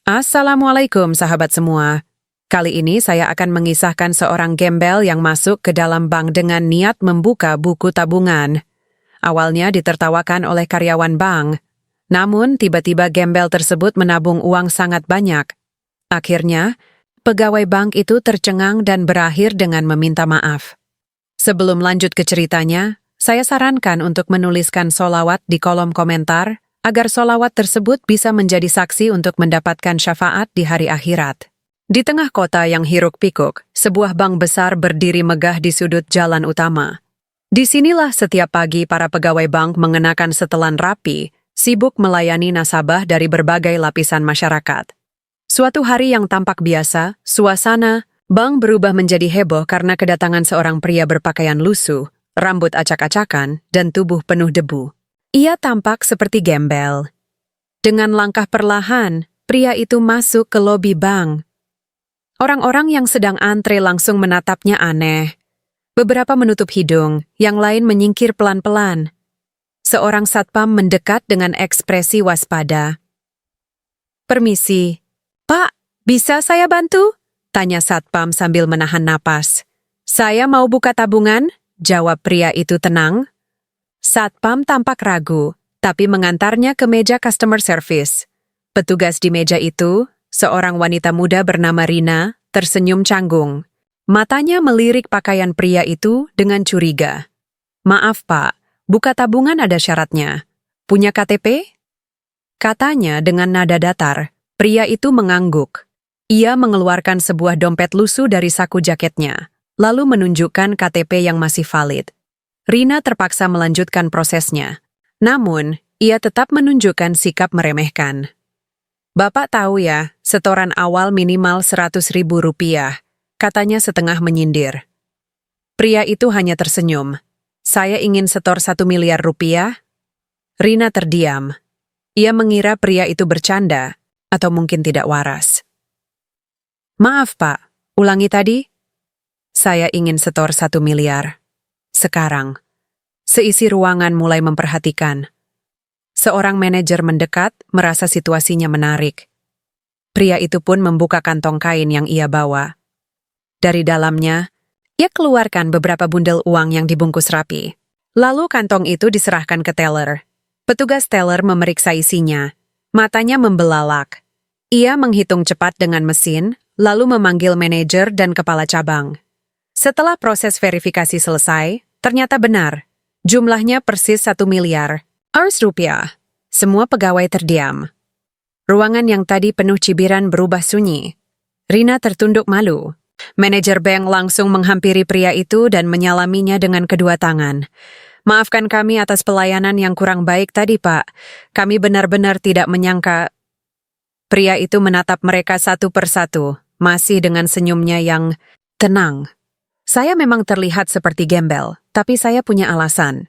Assalamualaikum sahabat semua. Kali ini saya akan mengisahkan seorang gembel yang masuk ke dalam bank dengan niat membuka buku tabungan. Awalnya ditertawakan oleh karyawan bank. Namun tiba-tiba gembel tersebut menabung uang sangat banyak. Akhirnya, pegawai bank itu tercengang dan berakhir dengan meminta maaf. Sebelum lanjut ke ceritanya, saya sarankan untuk menuliskan sholawat di kolom komentar agar sholawat tersebut bisa menjadi saksi untuk mendapatkan syafaat di hari akhirat. Di tengah kota yang hiruk-pikuk, sebuah bank besar berdiri megah di sudut jalan utama. Disinilah setiap pagi para pegawai bank mengenakan setelan rapi, sibuk melayani nasabah dari berbagai lapisan masyarakat. Suatu hari yang tampak biasa, suasana bank berubah menjadi heboh karena kedatangan seorang pria berpakaian lusuh, rambut acak-acakan, dan tubuh penuh debu. Ia tampak seperti gembel. Dengan langkah perlahan, pria itu masuk ke lobi bank. Orang-orang yang sedang antre langsung menatapnya aneh. Beberapa menutup hidung, yang lain menyingkir pelan-pelan. Seorang satpam mendekat dengan ekspresi waspada. "Permisi, Pak, bisa saya bantu?" tanya satpam sambil menahan napas. "Saya mau buka tabungan," jawab pria itu tenang. Satpam tampak ragu, tapi mengantarnya ke meja customer service. Petugas di meja itu, seorang wanita muda bernama Rina, tersenyum canggung. Matanya melirik pakaian pria itu dengan curiga. "Maaf Pak, buka tabungan ada syaratnya. Punya KTP?" Katanya dengan nada datar. Pria itu mengangguk. Ia mengeluarkan sebuah dompet lusuh dari saku jaketnya, lalu menunjukkan KTP yang masih valid. Rina terpaksa melanjutkan prosesnya. Namun, ia tetap menunjukkan sikap meremehkan. "Bapak tahu ya, setoran awal minimal Rp100.000, katanya setengah menyindir. Pria itu hanya tersenyum. "Saya ingin setor Rp1 miliar." Rina terdiam. Ia mengira pria itu bercanda, atau mungkin tidak waras. "Maaf Pak, ulangi tadi." "Saya ingin setor 1 miliar. Sekarang." Seisi ruangan mulai memperhatikan. Seorang manajer mendekat, merasa situasinya menarik. Pria itu pun membuka kantong kain yang ia bawa. Dari dalamnya, ia keluarkan beberapa bundel uang yang dibungkus rapi. Lalu kantong itu diserahkan ke teller. Petugas teller memeriksa isinya. Matanya membelalak. Ia menghitung cepat dengan mesin, lalu memanggil manajer dan kepala cabang. Setelah proses verifikasi selesai, ternyata benar. Jumlahnya persis 1 miliar. Rupiah. Semua pegawai terdiam. Ruangan yang tadi penuh cibiran berubah sunyi. Rina tertunduk malu. Manajer bank langsung menghampiri pria itu dan menyalaminya dengan kedua tangan. "Maafkan kami atas pelayanan yang kurang baik tadi, Pak. Kami benar-benar tidak menyangka." Pria itu menatap mereka satu persatu, masih dengan senyumnya yang tenang. "Saya memang terlihat seperti gembel, tapi saya punya alasan.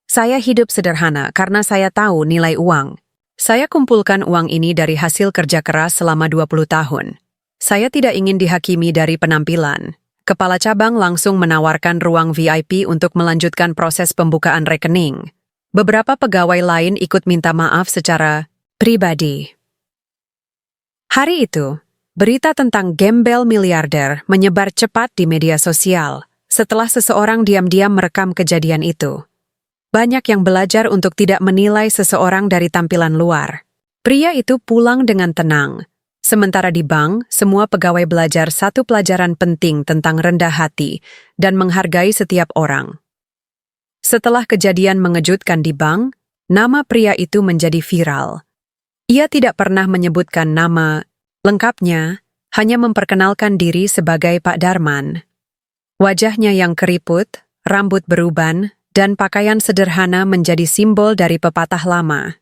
Saya hidup sederhana karena saya tahu nilai uang. Saya kumpulkan uang ini dari hasil kerja keras selama 20 tahun. Saya tidak ingin dihakimi dari penampilan." Kepala cabang langsung menawarkan ruang VIP untuk melanjutkan proses pembukaan rekening. Beberapa pegawai lain ikut minta maaf secara pribadi. Hari itu, berita tentang gembel miliarder menyebar cepat di media sosial setelah seseorang diam-diam merekam kejadian itu. Banyak yang belajar untuk tidak menilai seseorang dari tampilan luar. Pria itu pulang dengan tenang. Sementara di bank, semua pegawai belajar satu pelajaran penting tentang rendah hati dan menghargai setiap orang. Setelah kejadian mengejutkan di bank, nama pria itu menjadi viral. Ia tidak pernah menyebutkan nama lengkapnya, hanya memperkenalkan diri sebagai Pak Darman. Wajahnya yang keriput, rambut beruban, dan pakaian sederhana menjadi simbol dari pepatah lama.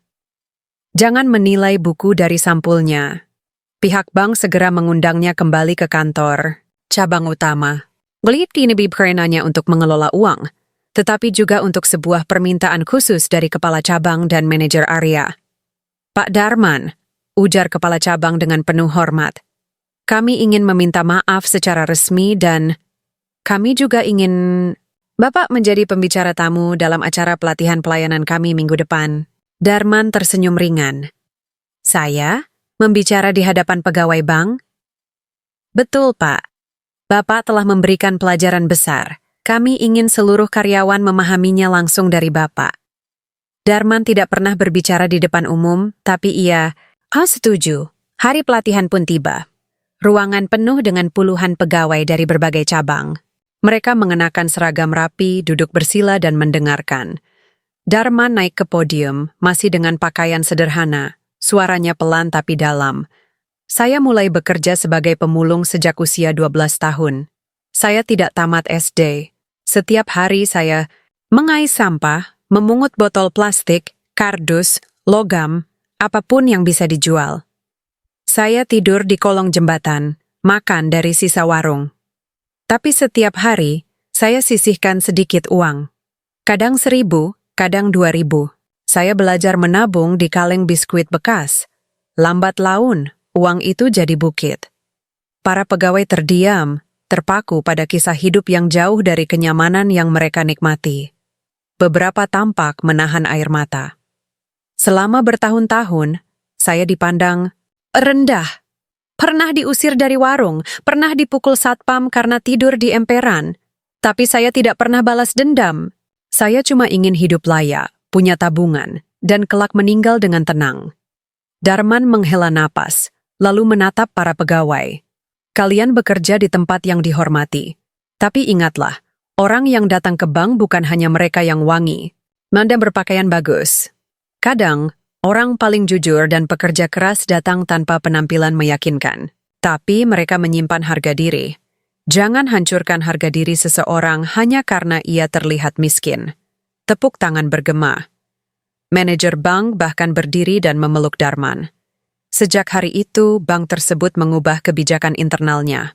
Jangan menilai buku dari sampulnya. Pihak bank segera mengundangnya kembali ke kantor cabang utama. Beliau kini diperankannya untuk mengelola uang, tetapi juga untuk sebuah permintaan khusus dari kepala cabang dan manajer area. "Pak Darman," ujar kepala cabang dengan penuh hormat. "Kami ingin meminta maaf secara resmi dan kami juga ingin Bapak menjadi pembicara tamu dalam acara pelatihan pelayanan kami minggu depan." Darman tersenyum ringan. "Saya? Membicara di hadapan pegawai bank? Betul, Pak. Bapak telah memberikan pelajaran besar. Kami ingin seluruh karyawan memahaminya langsung dari Bapak. Darman tidak pernah berbicara di depan umum, tapi ia, setuju. Hari pelatihan pun tiba. Ruangan penuh dengan puluhan pegawai dari berbagai cabang. Mereka mengenakan seragam rapi, duduk bersila dan mendengarkan. Darman naik ke podium, masih dengan pakaian sederhana. Suaranya pelan tapi dalam. Saya mulai bekerja sebagai pemulung sejak usia 12 tahun. Saya tidak tamat SD. Setiap hari saya mengais sampah, memungut botol plastik, kardus, logam, apapun yang bisa dijual. Saya tidur di kolong jembatan, makan dari sisa warung. Tapi setiap hari, saya sisihkan sedikit uang. Kadang 1.000, kadang 2.000. Saya belajar menabung di kaleng biskuit bekas. Lambat laun, uang itu jadi bukit. Para pegawai terdiam, terpaku pada kisah hidup yang jauh dari kenyamanan yang mereka nikmati. Beberapa tampak menahan air mata. Selama bertahun-tahun, saya dipandang rendah. Pernah diusir dari warung, pernah dipukul satpam karena tidur di emperan. Tapi saya tidak pernah balas dendam. Saya cuma ingin hidup layak, punya tabungan, dan kelak meninggal dengan tenang. Darman menghela napas, lalu menatap para pegawai. Kalian bekerja di tempat yang dihormati. Tapi ingatlah, orang yang datang ke bank bukan hanya mereka yang wangi, dan berpakaian bagus. Kadang, orang paling jujur dan pekerja keras datang tanpa penampilan meyakinkan. Tapi mereka menyimpan harga diri. Jangan hancurkan harga diri seseorang hanya karena ia terlihat miskin. Tepuk tangan bergema. Manajer bank bahkan berdiri dan memeluk Darman. Sejak hari itu, bank tersebut mengubah kebijakan internalnya.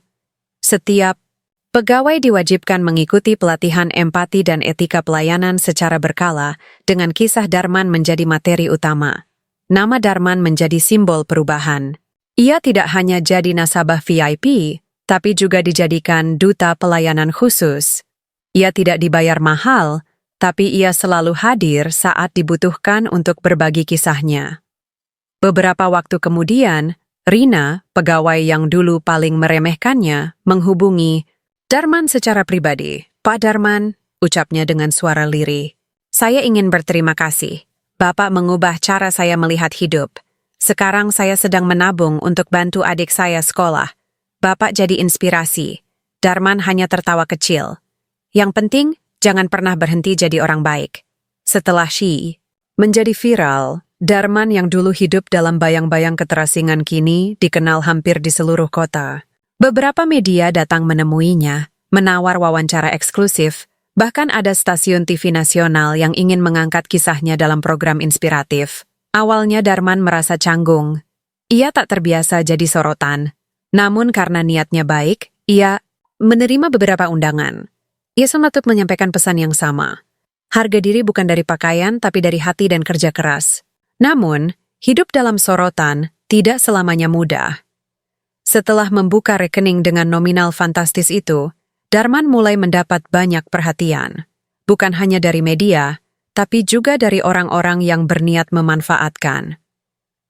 Setiap pegawai diwajibkan mengikuti pelatihan empati dan etika pelayanan secara berkala, dengan kisah Darman menjadi materi utama. Nama Darman menjadi simbol perubahan. Ia tidak hanya jadi nasabah VIP, tapi juga dijadikan duta pelayanan khusus. Ia tidak dibayar mahal, tapi ia selalu hadir saat dibutuhkan untuk berbagi kisahnya. Beberapa waktu kemudian, Rina, pegawai yang dulu paling meremehkannya, menghubungi Darman secara pribadi. "Pak Darman," ucapnya dengan suara lirih, "saya ingin berterima kasih. Bapak mengubah cara saya melihat hidup. Sekarang saya sedang menabung untuk bantu adik saya sekolah. Bapak jadi inspirasi." Darman hanya tertawa kecil. "Yang penting, jangan pernah berhenti jadi orang baik." Setelah She menjadi viral, Darman yang dulu hidup dalam bayang-bayang keterasingan kini dikenal hampir di seluruh kota. Beberapa media datang menemuinya, menawar wawancara eksklusif, bahkan ada stasiun TV nasional yang ingin mengangkat kisahnya dalam program inspiratif. Awalnya Darman merasa canggung. Ia tak terbiasa jadi sorotan. Namun karena niatnya baik, ia menerima beberapa undangan. Ia sempat menyampaikan pesan yang sama. Harga diri bukan dari pakaian, tapi dari hati dan kerja keras. Namun, hidup dalam sorotan tidak selamanya mudah. Setelah membuka rekening dengan nominal fantastis itu, Darman mulai mendapat banyak perhatian. Bukan hanya dari media, tapi juga dari orang-orang yang berniat memanfaatkan.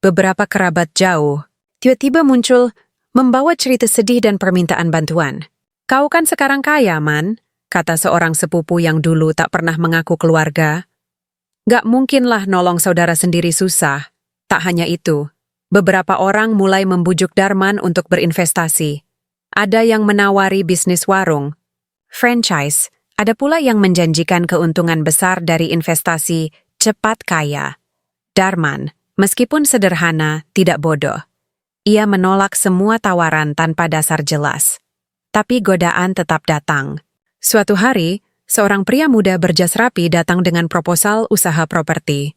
Beberapa kerabat jauh tiba-tiba muncul membawa cerita sedih dan permintaan bantuan. "Kau kan sekarang kaya, Man," kata seorang sepupu yang dulu tak pernah mengaku keluarga. "Gak mungkinlah nolong saudara sendiri susah." Tak hanya itu, beberapa orang mulai membujuk Darman untuk berinvestasi. Ada yang menawari bisnis warung, franchise, ada pula yang menjanjikan keuntungan besar dari investasi cepat kaya. Darman, meskipun sederhana, tidak bodoh. Ia menolak semua tawaran tanpa dasar jelas. Tapi godaan tetap datang. Suatu hari, seorang pria muda berjas rapi datang dengan proposal usaha properti.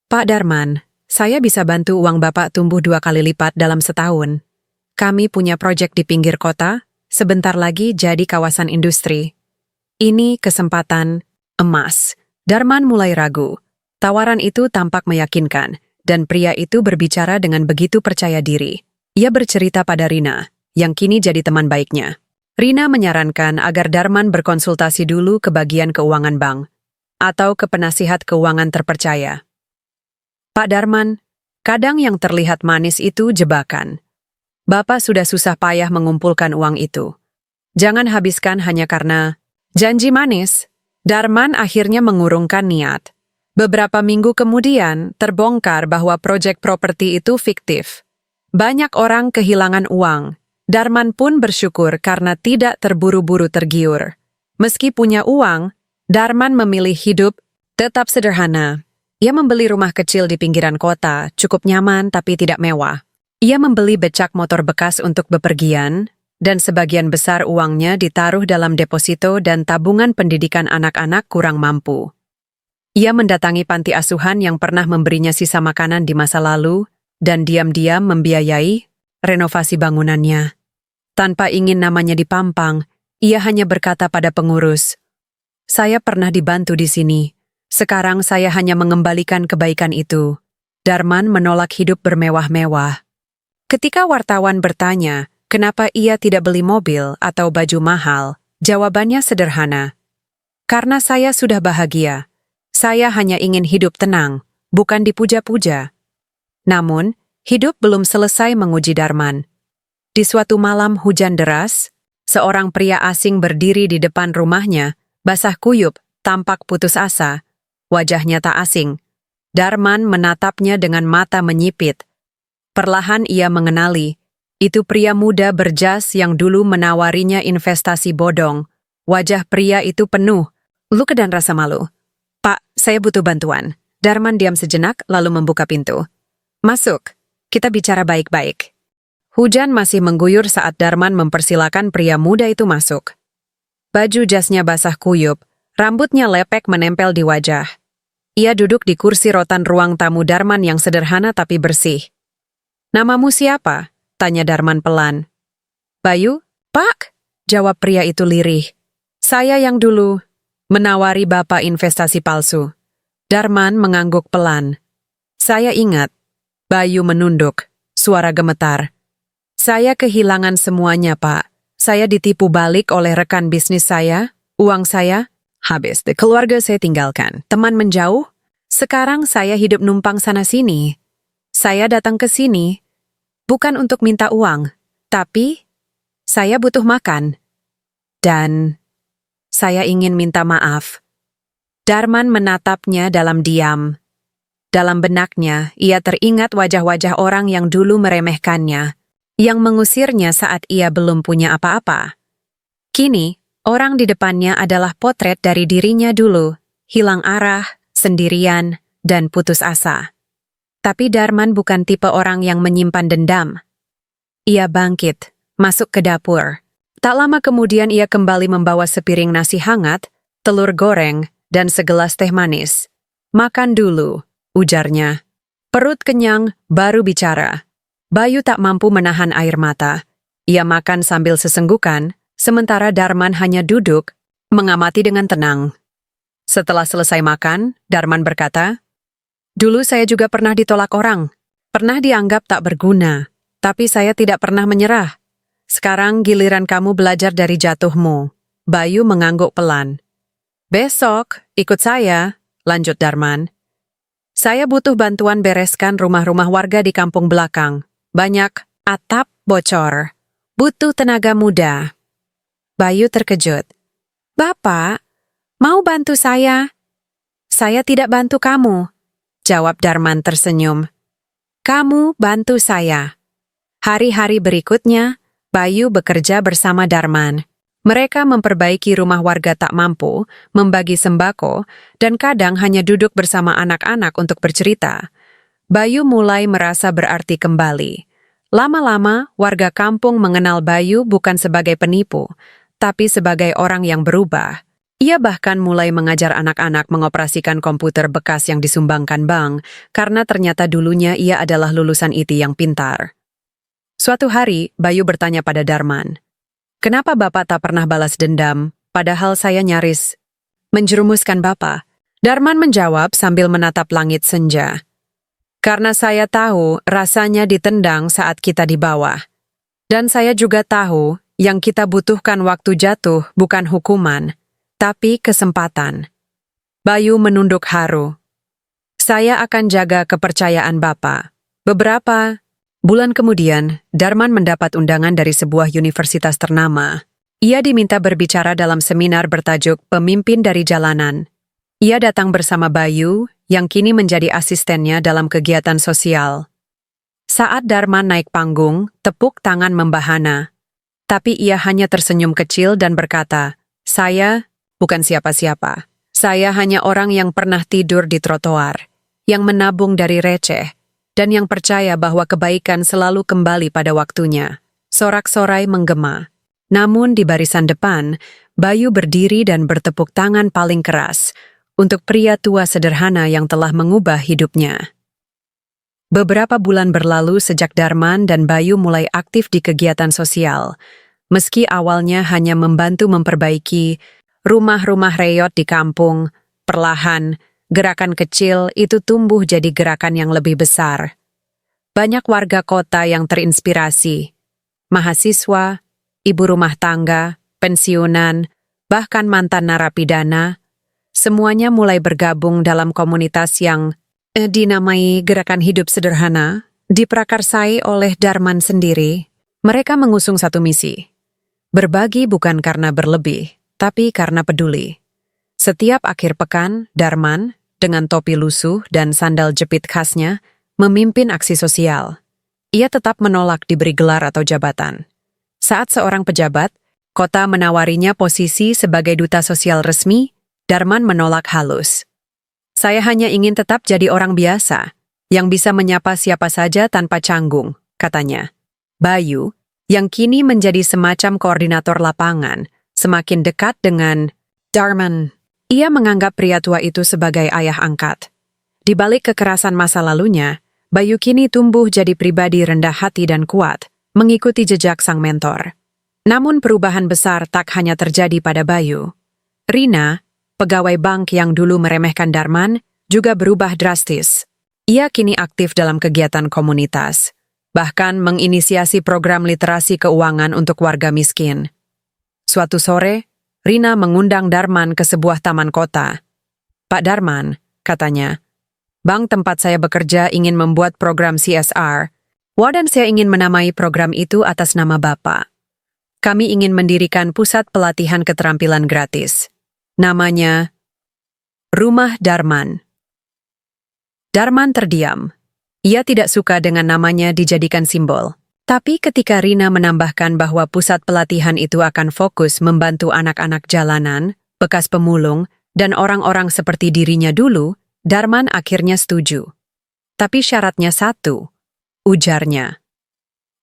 "Pak Darman, saya bisa bantu uang Bapak tumbuh 2 kali lipat dalam setahun. Kami punya proyek di pinggir kota, sebentar lagi jadi kawasan industri. Ini kesempatan emas." Darman mulai ragu. Tawaran itu tampak meyakinkan, dan pria itu berbicara dengan begitu percaya diri. Ia bercerita pada Rina, yang kini jadi teman baiknya. Rina menyarankan agar Darman berkonsultasi dulu ke bagian keuangan bank, atau ke penasihat keuangan terpercaya. "Pak Darman, Kadang yang terlihat manis itu jebakan. Bapak sudah susah payah mengumpulkan uang itu. Jangan habiskan hanya karena janji manis. Darman akhirnya mengurungkan niat. Beberapa minggu kemudian, terbongkar bahwa proyek properti itu fiktif. Banyak orang kehilangan uang. Darman pun bersyukur karena tidak terburu-buru tergiur. Meski punya uang, Darman memilih hidup tetap sederhana. Ia membeli rumah kecil di pinggiran kota, cukup nyaman tapi tidak mewah. Ia membeli becak motor bekas untuk bepergian, dan sebagian besar uangnya ditaruh dalam deposito dan tabungan pendidikan anak-anak kurang mampu. Ia mendatangi panti asuhan yang pernah memberinya sisa makanan di masa lalu, dan diam-diam membiayai renovasi bangunannya. Tanpa ingin namanya dipampang, ia hanya berkata pada pengurus, "Saya pernah dibantu di sini. Sekarang saya hanya mengembalikan kebaikan itu." Darman menolak hidup bermewah-mewah. Ketika wartawan bertanya, kenapa ia tidak beli mobil atau baju mahal, jawabannya sederhana. Karena saya sudah bahagia. Saya hanya ingin hidup tenang, bukan dipuja-puja. Namun, hidup belum selesai menguji Darman. Di suatu malam hujan deras, seorang pria asing berdiri di depan rumahnya, basah kuyup, tampak putus asa. Wajahnya tak asing. Darman menatapnya dengan mata menyipit. Perlahan ia mengenali, itu pria muda berjas yang dulu menawarinya investasi bodong. Wajah pria itu penuh luka dan rasa malu. "Pak, saya butuh bantuan." Darman diam sejenak lalu membuka pintu. "Masuk, kita bicara baik-baik." Hujan masih mengguyur saat Darman mempersilakan pria muda itu masuk. Baju jasnya basah kuyup, rambutnya lepek menempel di wajah. Ia duduk di kursi rotan ruang tamu Darman yang sederhana tapi bersih. "Namamu siapa?" tanya Darman pelan. "Bayu?" "Pak," jawab pria itu lirih. "Saya yang dulu menawari Bapak investasi palsu." Darman mengangguk pelan. "Saya ingat." Bayu menunduk, suara gemetar. "Saya kehilangan semuanya, Pak. Saya ditipu balik oleh rekan bisnis saya, uang saya habis, keluarga saya tinggalkan, teman menjauh. Sekarang saya hidup numpang sana-sini. Saya datang ke sini bukan untuk minta uang, tapi saya butuh makan. Dan saya ingin minta maaf." Darman menatapnya dalam diam. Dalam benaknya, ia teringat wajah-wajah orang yang dulu meremehkannya, yang mengusirnya saat ia belum punya apa-apa. Kini, orang di depannya adalah potret dari dirinya dulu, hilang arah, sendirian, dan putus asa. Tapi Darman bukan tipe orang yang menyimpan dendam. Ia bangkit, masuk ke dapur. Tak lama kemudian ia kembali membawa sepiring nasi hangat, telur goreng, dan segelas teh manis. "Makan dulu," ujarnya. Perut kenyang, baru bicara. Bayu tak mampu menahan air mata. Ia makan sambil sesenggukan, sementara Darman hanya duduk, mengamati dengan tenang. Setelah selesai makan, Darman berkata, "Dulu saya juga pernah ditolak orang. Pernah dianggap tak berguna. Tapi saya tidak pernah menyerah. Sekarang giliran kamu belajar dari jatuhmu." Bayu mengangguk pelan. "Besok, ikut saya," lanjut Darman. "Saya butuh bantuan bereskan rumah-rumah warga di kampung belakang. Banyak atap bocor. Butuh tenaga muda." Bayu terkejut. "Bapak, mau bantu saya?" "Saya tidak bantu kamu," jawab Darman tersenyum. "Kamu bantu saya." Hari-hari berikutnya, Bayu bekerja bersama Darman. Mereka memperbaiki rumah warga tak mampu, membagi sembako, dan kadang hanya duduk bersama anak-anak untuk bercerita. Bayu mulai merasa berarti kembali. Lama-lama, warga kampung mengenal Bayu bukan sebagai penipu, tapi sebagai orang yang berubah. Ia bahkan mulai mengajar anak-anak mengoperasikan komputer bekas yang disumbangkan bank, karena ternyata dulunya ia adalah lulusan IT yang pintar. Suatu hari, Bayu bertanya pada Darman, "Kenapa Bapak tak pernah balas dendam, padahal saya nyaris menjerumuskan Bapak?" Darman menjawab sambil menatap langit senja. "Karena saya tahu rasanya ditendang saat kita di bawah. Dan saya juga tahu yang kita butuhkan waktu jatuh bukan hukuman, tapi kesempatan." Bayu menunduk haru. "Saya akan jaga kepercayaan Bapak. Beberapa bulan kemudian, Darman mendapat undangan dari sebuah universitas ternama. Ia diminta berbicara dalam seminar bertajuk Pemimpin dari Jalanan. Ia datang bersama Bayu, yang kini menjadi asistennya dalam kegiatan sosial. Saat Darman naik panggung, tepuk tangan membahana. Tapi ia hanya tersenyum kecil dan berkata, "Saya bukan siapa-siapa. Saya hanya orang yang pernah tidur di trotoar, yang menabung dari receh, dan yang percaya bahwa kebaikan selalu kembali pada waktunya." Sorak-sorai menggema. Namun di barisan depan, Bayu berdiri dan bertepuk tangan paling keras untuk pria tua sederhana yang telah mengubah hidupnya. Beberapa bulan berlalu sejak Darman dan Bayu mulai aktif di kegiatan sosial. Meski awalnya hanya membantu memperbaiki rumah-rumah reyot di kampung, perlahan, gerakan kecil itu tumbuh jadi gerakan yang lebih besar. Banyak warga kota yang terinspirasi. Mahasiswa, ibu rumah tangga, pensiunan, bahkan mantan narapidana, semuanya mulai bergabung dalam komunitas yang dinamai Gerakan Hidup Sederhana, diprakarsai oleh Darman sendiri. Mereka mengusung satu misi. Berbagi bukan karena berlebih, tapi karena peduli. Setiap akhir pekan, Darman, dengan topi lusuh dan sandal jepit khasnya, memimpin aksi sosial. Ia tetap menolak diberi gelar atau jabatan. Saat seorang pejabat, kota menawarinya posisi sebagai duta sosial resmi, Darman menolak halus. "Saya hanya ingin tetap jadi orang biasa, yang bisa menyapa siapa saja tanpa canggung," katanya. Bayu, yang kini menjadi semacam koordinator lapangan, semakin dekat dengan Darman. Ia menganggap pria tua itu sebagai ayah angkat. Di balik kekerasan masa lalunya, Bayu kini tumbuh jadi pribadi rendah hati dan kuat, mengikuti jejak sang mentor. Namun perubahan besar tak hanya terjadi pada Bayu. Rina, pegawai bank yang dulu meremehkan Darman, juga berubah drastis. Ia kini aktif dalam kegiatan komunitas, bahkan menginisiasi program literasi keuangan untuk warga miskin. Suatu sore, Rina mengundang Darman ke sebuah taman kota. "Pak Darman," katanya, "bank tempat saya bekerja ingin membuat program CSR. Dan saya ingin menamai program itu atas nama Bapak. Kami ingin mendirikan pusat pelatihan keterampilan gratis. Namanya Rumah Darman." Darman terdiam. Ia tidak suka dengan namanya dijadikan simbol. Tapi ketika Rina menambahkan bahwa pusat pelatihan itu akan fokus membantu anak-anak jalanan, bekas pemulung, dan orang-orang seperti dirinya dulu, Darman akhirnya setuju. Tapi syaratnya satu, ujarnya.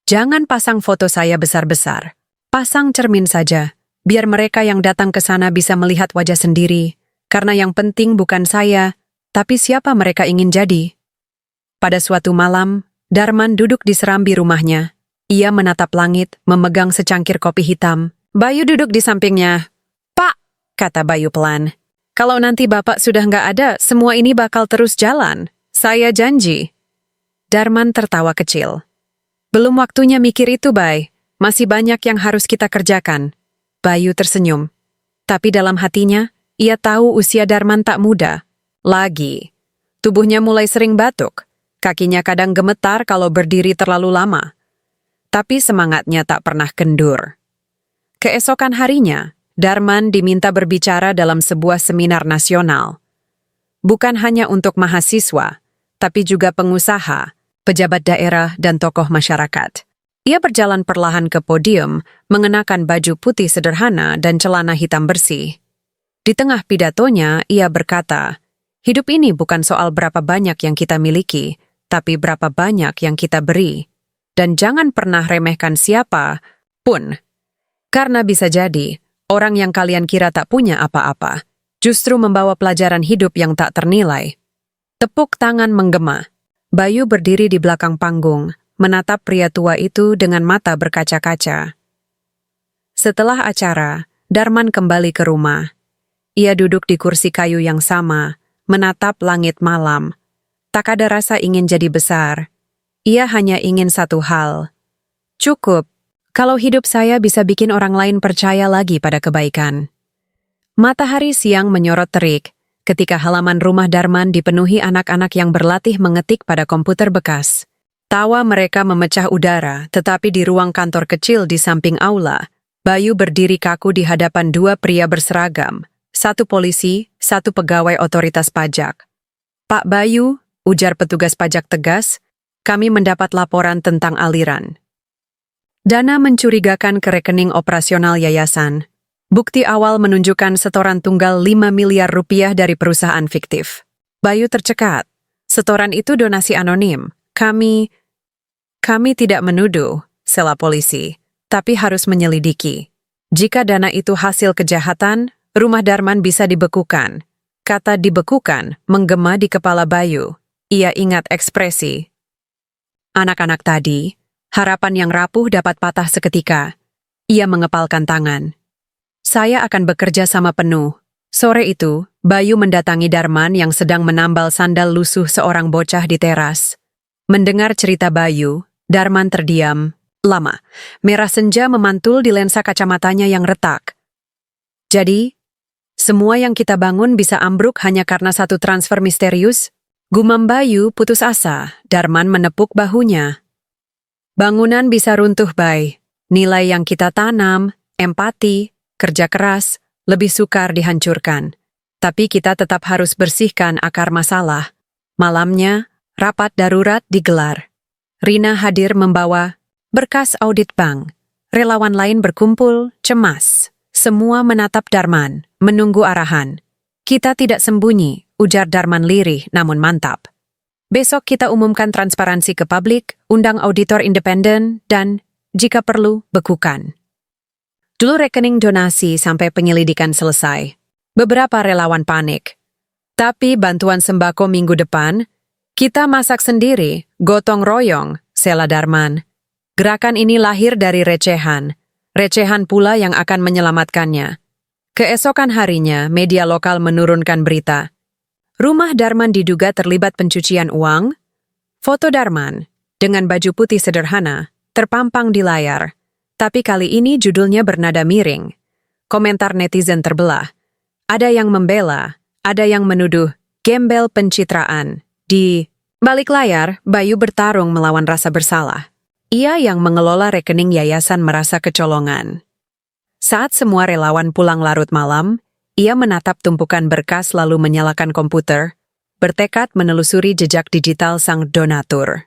"Jangan pasang foto saya besar-besar. Pasang cermin saja. Biar mereka yang datang ke sana bisa melihat wajah sendiri, karena yang penting bukan saya, tapi siapa mereka ingin jadi." Pada suatu malam, Darman duduk di serambi rumahnya. Ia menatap langit, memegang secangkir kopi hitam. Bayu duduk di sampingnya. "Pak," kata Bayu pelan, "kalau nanti Bapak sudah nggak ada, semua ini bakal terus jalan. Saya janji." Darman tertawa kecil. "Belum waktunya mikir itu, Bay. Masih banyak yang harus kita kerjakan." Bayu tersenyum. Tapi dalam hatinya, ia tahu usia Darman tak muda. Lagi, tubuhnya mulai sering batuk. Kakinya kadang gemetar kalau berdiri terlalu lama. Tapi semangatnya tak pernah kendur. Keesokan harinya, Darman diminta berbicara dalam sebuah seminar nasional. Bukan hanya untuk mahasiswa, tapi juga pengusaha, pejabat daerah, dan tokoh masyarakat. Ia berjalan perlahan ke podium, mengenakan baju putih sederhana dan celana hitam bersih. Di tengah pidatonya, ia berkata, "Hidup ini bukan soal berapa banyak yang kita miliki, tapi berapa banyak yang kita beri. Dan jangan pernah remehkan siapa pun. Karena bisa jadi, orang yang kalian kira tak punya apa-apa, justru membawa pelajaran hidup yang tak ternilai." Tepuk tangan menggema. Bayu berdiri di belakang panggung, menatap pria tua itu dengan mata berkaca-kaca. Setelah acara, Darman kembali ke rumah. Ia duduk di kursi kayu yang sama, menatap langit malam. Tak ada rasa ingin jadi besar. Ia hanya ingin satu hal. Cukup, kalau hidup saya bisa bikin orang lain percaya lagi pada kebaikan. Matahari siang menyorot terik, ketika halaman rumah Darman dipenuhi anak-anak yang berlatih mengetik pada komputer bekas. Tawa mereka memecah udara, tetapi di ruang kantor kecil di samping aula, Bayu berdiri kaku di hadapan dua pria berseragam, satu polisi, satu pegawai otoritas pajak. "Pak Bayu," ujar petugas pajak tegas, "kami mendapat laporan tentang aliran dana mencurigakan ke rekening operasional yayasan. Bukti awal menunjukkan setoran tunggal 5 miliar rupiah dari perusahaan fiktif." Bayu tercekat. "Setoran itu donasi anonim. Kami tidak menuduh," sela polisi, "tapi harus menyelidiki. Jika dana itu hasil kejahatan, rumah Darman bisa dibekukan." Kata dibekukan menggema di kepala Bayu. Ia ingat ekspresi anak-anak tadi, harapan yang rapuh dapat patah seketika. Ia mengepalkan tangan. "Saya akan bekerja sama penuh." Sore itu, Bayu mendatangi Darman yang sedang menambal sandal lusuh seorang bocah di teras. Mendengar cerita Bayu, Darman terdiam lama. Merah senja memantul di lensa kacamatanya yang retak. "Jadi, semua yang kita bangun bisa ambruk hanya karena satu transfer misterius?" Gumam Bayu putus asa. Darman menepuk bahunya. "Bangunan bisa runtuh, Bay. Nilai yang kita tanam, empati, kerja keras, lebih sukar dihancurkan. Tapi kita tetap harus bersihkan akar masalah." Malamnya, rapat darurat digelar. Rina hadir membawa berkas audit bank. Relawan lain berkumpul, cemas. Semua menatap Darman, menunggu arahan. "Kita tidak sembunyi," ujar Darman lirih namun mantap. "Besok kita umumkan transparansi ke publik, undang auditor independen, dan, jika perlu, bekukan dulu rekening donasi sampai penyelidikan selesai." Beberapa relawan panik. "Tapi bantuan sembako minggu depan, kita masak sendiri, gotong royong," sela Darman. "Gerakan ini lahir dari recehan. Recehan pula yang akan menyelamatkannya." Keesokan harinya, media lokal menurunkan berita. Rumah Darman diduga terlibat pencucian uang. Foto Darman, dengan baju putih sederhana, terpampang di layar. Tapi kali ini judulnya bernada miring. Komentar netizen terbelah. Ada yang membela, ada yang menuduh gembel pencitraan. Di balik layar, Bayu bertarung melawan rasa bersalah. Ia yang mengelola rekening yayasan merasa kecolongan. Saat semua relawan pulang larut malam, ia menatap tumpukan berkas lalu menyalakan komputer, bertekad menelusuri jejak digital sang donatur.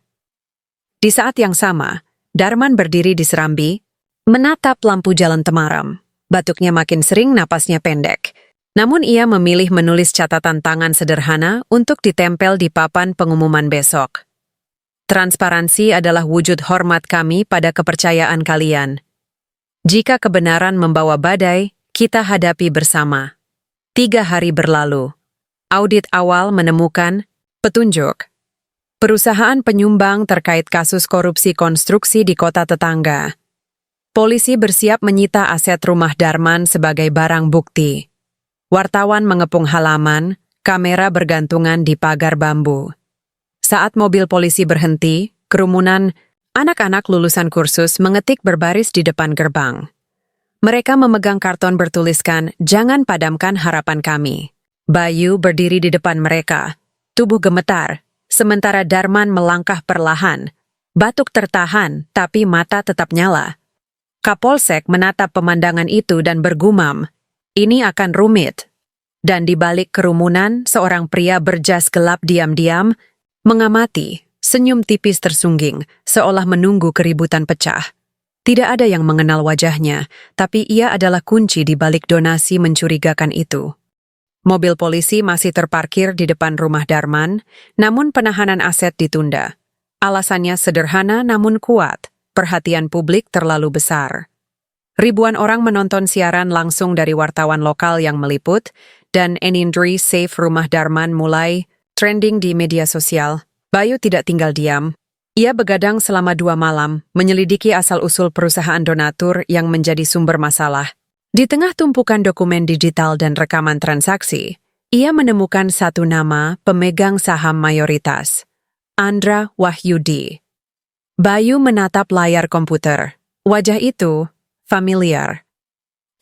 Di saat yang sama, Darman berdiri di serambi, menatap lampu jalan temaram. Batuknya makin sering, napasnya pendek. Namun ia memilih menulis catatan tangan sederhana untuk ditempel di papan pengumuman besok. "Transparansi adalah wujud hormat kami pada kepercayaan kalian. Jika kebenaran membawa badai, kita hadapi bersama." 3 hari berlalu. Audit awal menemukan petunjuk. Perusahaan penyumbang terkait kasus korupsi konstruksi di kota tetangga. Polisi bersiap menyita aset rumah Darman sebagai barang bukti. Wartawan mengepung halaman, kamera bergantungan di pagar bambu. Saat mobil polisi berhenti, kerumunan anak-anak lulusan kursus mengetik berbaris di depan gerbang. Mereka memegang karton bertuliskan, "Jangan padamkan harapan kami." Bayu berdiri di depan mereka, tubuh gemetar, sementara Darman melangkah perlahan. Batuk tertahan, tapi mata tetap nyala. Kapolsek menatap pemandangan itu dan bergumam, "Ini akan rumit." Dan di balik kerumunan, seorang pria berjas gelap diam-diam mengamati, senyum tipis tersungging, seolah menunggu keributan pecah. Tidak ada yang mengenal wajahnya, tapi ia adalah kunci di balik donasi mencurigakan itu. Mobil polisi masih terparkir di depan rumah Darman, namun penahanan aset ditunda. Alasannya sederhana namun kuat, perhatian publik terlalu besar. Ribuan orang menonton siaran langsung dari wartawan lokal yang meliput, dan Enindri Safe Rumah Darman mulai trending di media sosial. Bayu tidak tinggal diam. Ia begadang selama 2 malam, menyelidiki asal-usul perusahaan donatur yang menjadi sumber masalah. Di tengah tumpukan dokumen digital dan rekaman transaksi, ia menemukan satu nama pemegang saham mayoritas, Andra Wahyudi. Bayu menatap layar komputer. Wajah itu familiar.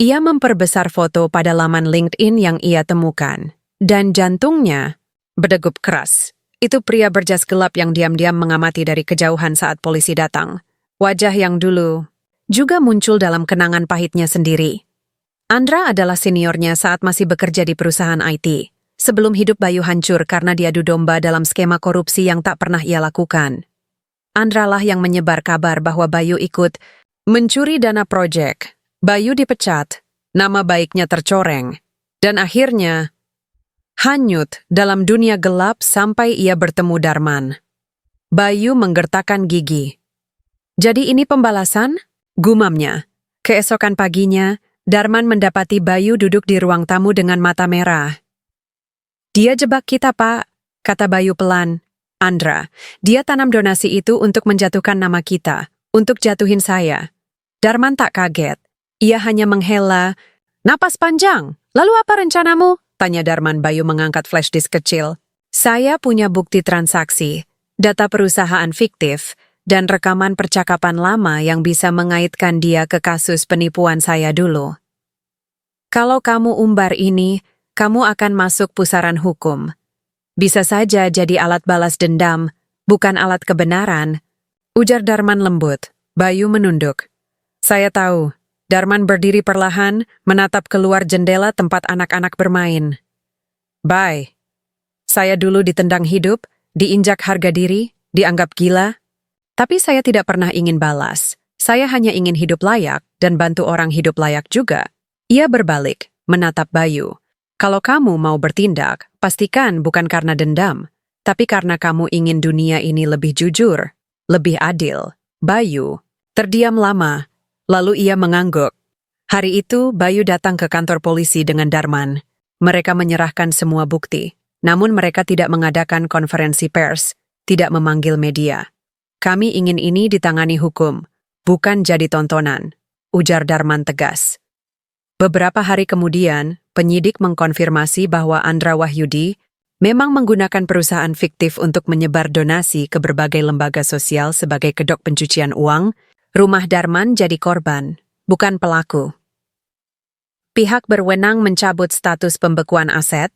Ia memperbesar foto pada laman LinkedIn yang ia temukan, dan jantungnya berdegup keras. Itu pria berjas gelap yang diam-diam mengamati dari kejauhan saat polisi datang. Wajah yang dulu juga muncul dalam kenangan pahitnya sendiri. Andra adalah seniornya saat masih bekerja di perusahaan IT, sebelum hidup Bayu hancur karena diadu domba dalam skema korupsi yang tak pernah ia lakukan. Andra lah yang menyebar kabar bahwa Bayu ikut mencuri dana proyek. Bayu dipecat, nama baiknya tercoreng, dan akhirnya hanyut dalam dunia gelap sampai ia bertemu Darman. Bayu menggertakkan gigi. Jadi ini pembalasan? Gumamnya. Keesokan paginya, Darman mendapati Bayu duduk di ruang tamu dengan mata merah. Dia jebak kita, Pak, kata Bayu pelan. Andra, dia tanam donasi itu untuk menjatuhkan nama kita, untuk jatuhin saya. Darman tak kaget. Ia hanya menghela, napas panjang. Lalu apa rencanamu? Tanya Darman. Bayu mengangkat flash disk kecil. Saya punya bukti transaksi, data perusahaan fiktif, dan rekaman percakapan lama yang bisa mengaitkan dia ke kasus penipuan saya dulu. Kalau kamu umbar ini, kamu akan masuk pusaran hukum. Bisa saja jadi alat balas dendam, bukan alat kebenaran, ujar Darman lembut. Bayu menunduk. Saya tahu. Darman berdiri perlahan, menatap keluar jendela tempat anak-anak bermain. Bye. Saya dulu ditendang hidup, diinjak harga diri, dianggap gila. Tapi saya tidak pernah ingin balas. Saya hanya ingin hidup layak dan bantu orang hidup layak juga. Ia berbalik, menatap Bayu. Kalau kamu mau bertindak, pastikan bukan karena dendam, tapi karena kamu ingin dunia ini lebih jujur, lebih adil. Bayu terdiam lama. Lalu ia mengangguk. Hari itu, Bayu datang ke kantor polisi dengan Darman. Mereka menyerahkan semua bukti, namun mereka tidak mengadakan konferensi pers, tidak memanggil media. Kami ingin ini ditangani hukum, bukan jadi tontonan, ujar Darman tegas. Beberapa hari kemudian, penyidik mengkonfirmasi bahwa Andra Wahyudi memang menggunakan perusahaan fiktif untuk menyebar donasi ke berbagai lembaga sosial sebagai kedok pencucian uang. Rumah Darman jadi korban, bukan pelaku. Pihak berwenang mencabut status pembekuan aset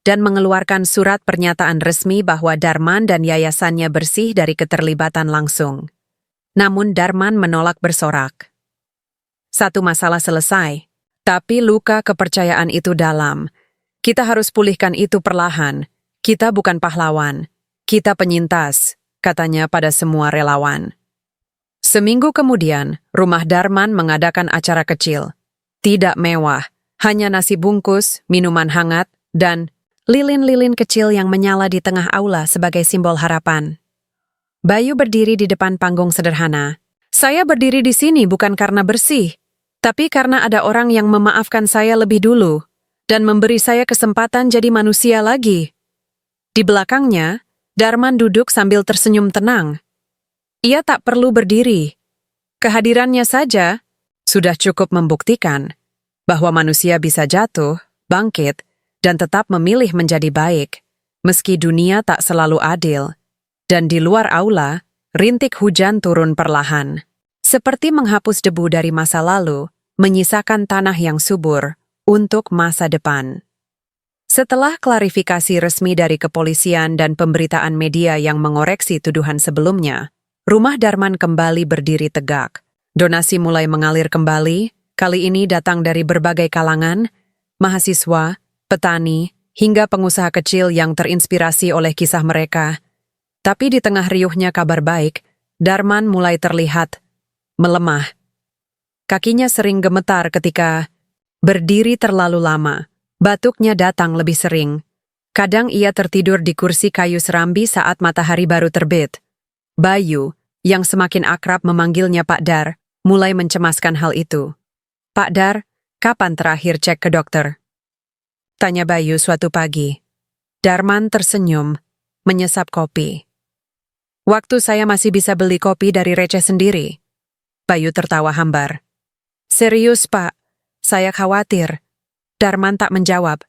dan mengeluarkan surat pernyataan resmi bahwa Darman dan yayasannya bersih dari keterlibatan langsung. Namun Darman menolak bersorak. Satu masalah selesai, tapi luka kepercayaan itu dalam. Kita harus pulihkan itu perlahan. Kita bukan pahlawan, kita penyintas, katanya pada semua relawan. Seminggu kemudian, rumah Darman mengadakan acara kecil. Tidak mewah, hanya nasi bungkus, minuman hangat, dan lilin-lilin kecil yang menyala di tengah aula sebagai simbol harapan. Bayu berdiri di depan panggung sederhana. Saya berdiri di sini bukan karena bersih, tapi karena ada orang yang memaafkan saya lebih dulu dan memberi saya kesempatan jadi manusia lagi. Di belakangnya, Darman duduk sambil tersenyum tenang. Ia tak perlu berdiri. Kehadirannya saja sudah cukup membuktikan bahwa manusia bisa jatuh, bangkit, dan tetap memilih menjadi baik, meski dunia tak selalu adil. Dan di luar aula, rintik hujan turun perlahan. Seperti menghapus debu dari masa lalu, menyisakan tanah yang subur untuk masa depan. Setelah klarifikasi resmi dari kepolisian dan pemberitaan media yang mengoreksi tuduhan sebelumnya, rumah Darman kembali berdiri tegak. Donasi mulai mengalir kembali, kali ini datang dari berbagai kalangan, mahasiswa, petani, hingga pengusaha kecil yang terinspirasi oleh kisah mereka. Tapi di tengah riuhnya kabar baik, Darman mulai terlihat melemah. Kakinya sering gemetar ketika berdiri terlalu lama. Batuknya datang lebih sering. Kadang ia tertidur di kursi kayu serambi saat matahari baru terbit. Bayu, yang semakin akrab memanggilnya Pak Dar, mulai mencemaskan hal itu. Pak Dar, kapan terakhir cek ke dokter? Tanya Bayu suatu pagi. Darman tersenyum, menyesap kopi. Waktu saya masih bisa beli kopi dari receh sendiri. Bayu tertawa hambar. Serius, Pak, saya khawatir. Darman tak menjawab.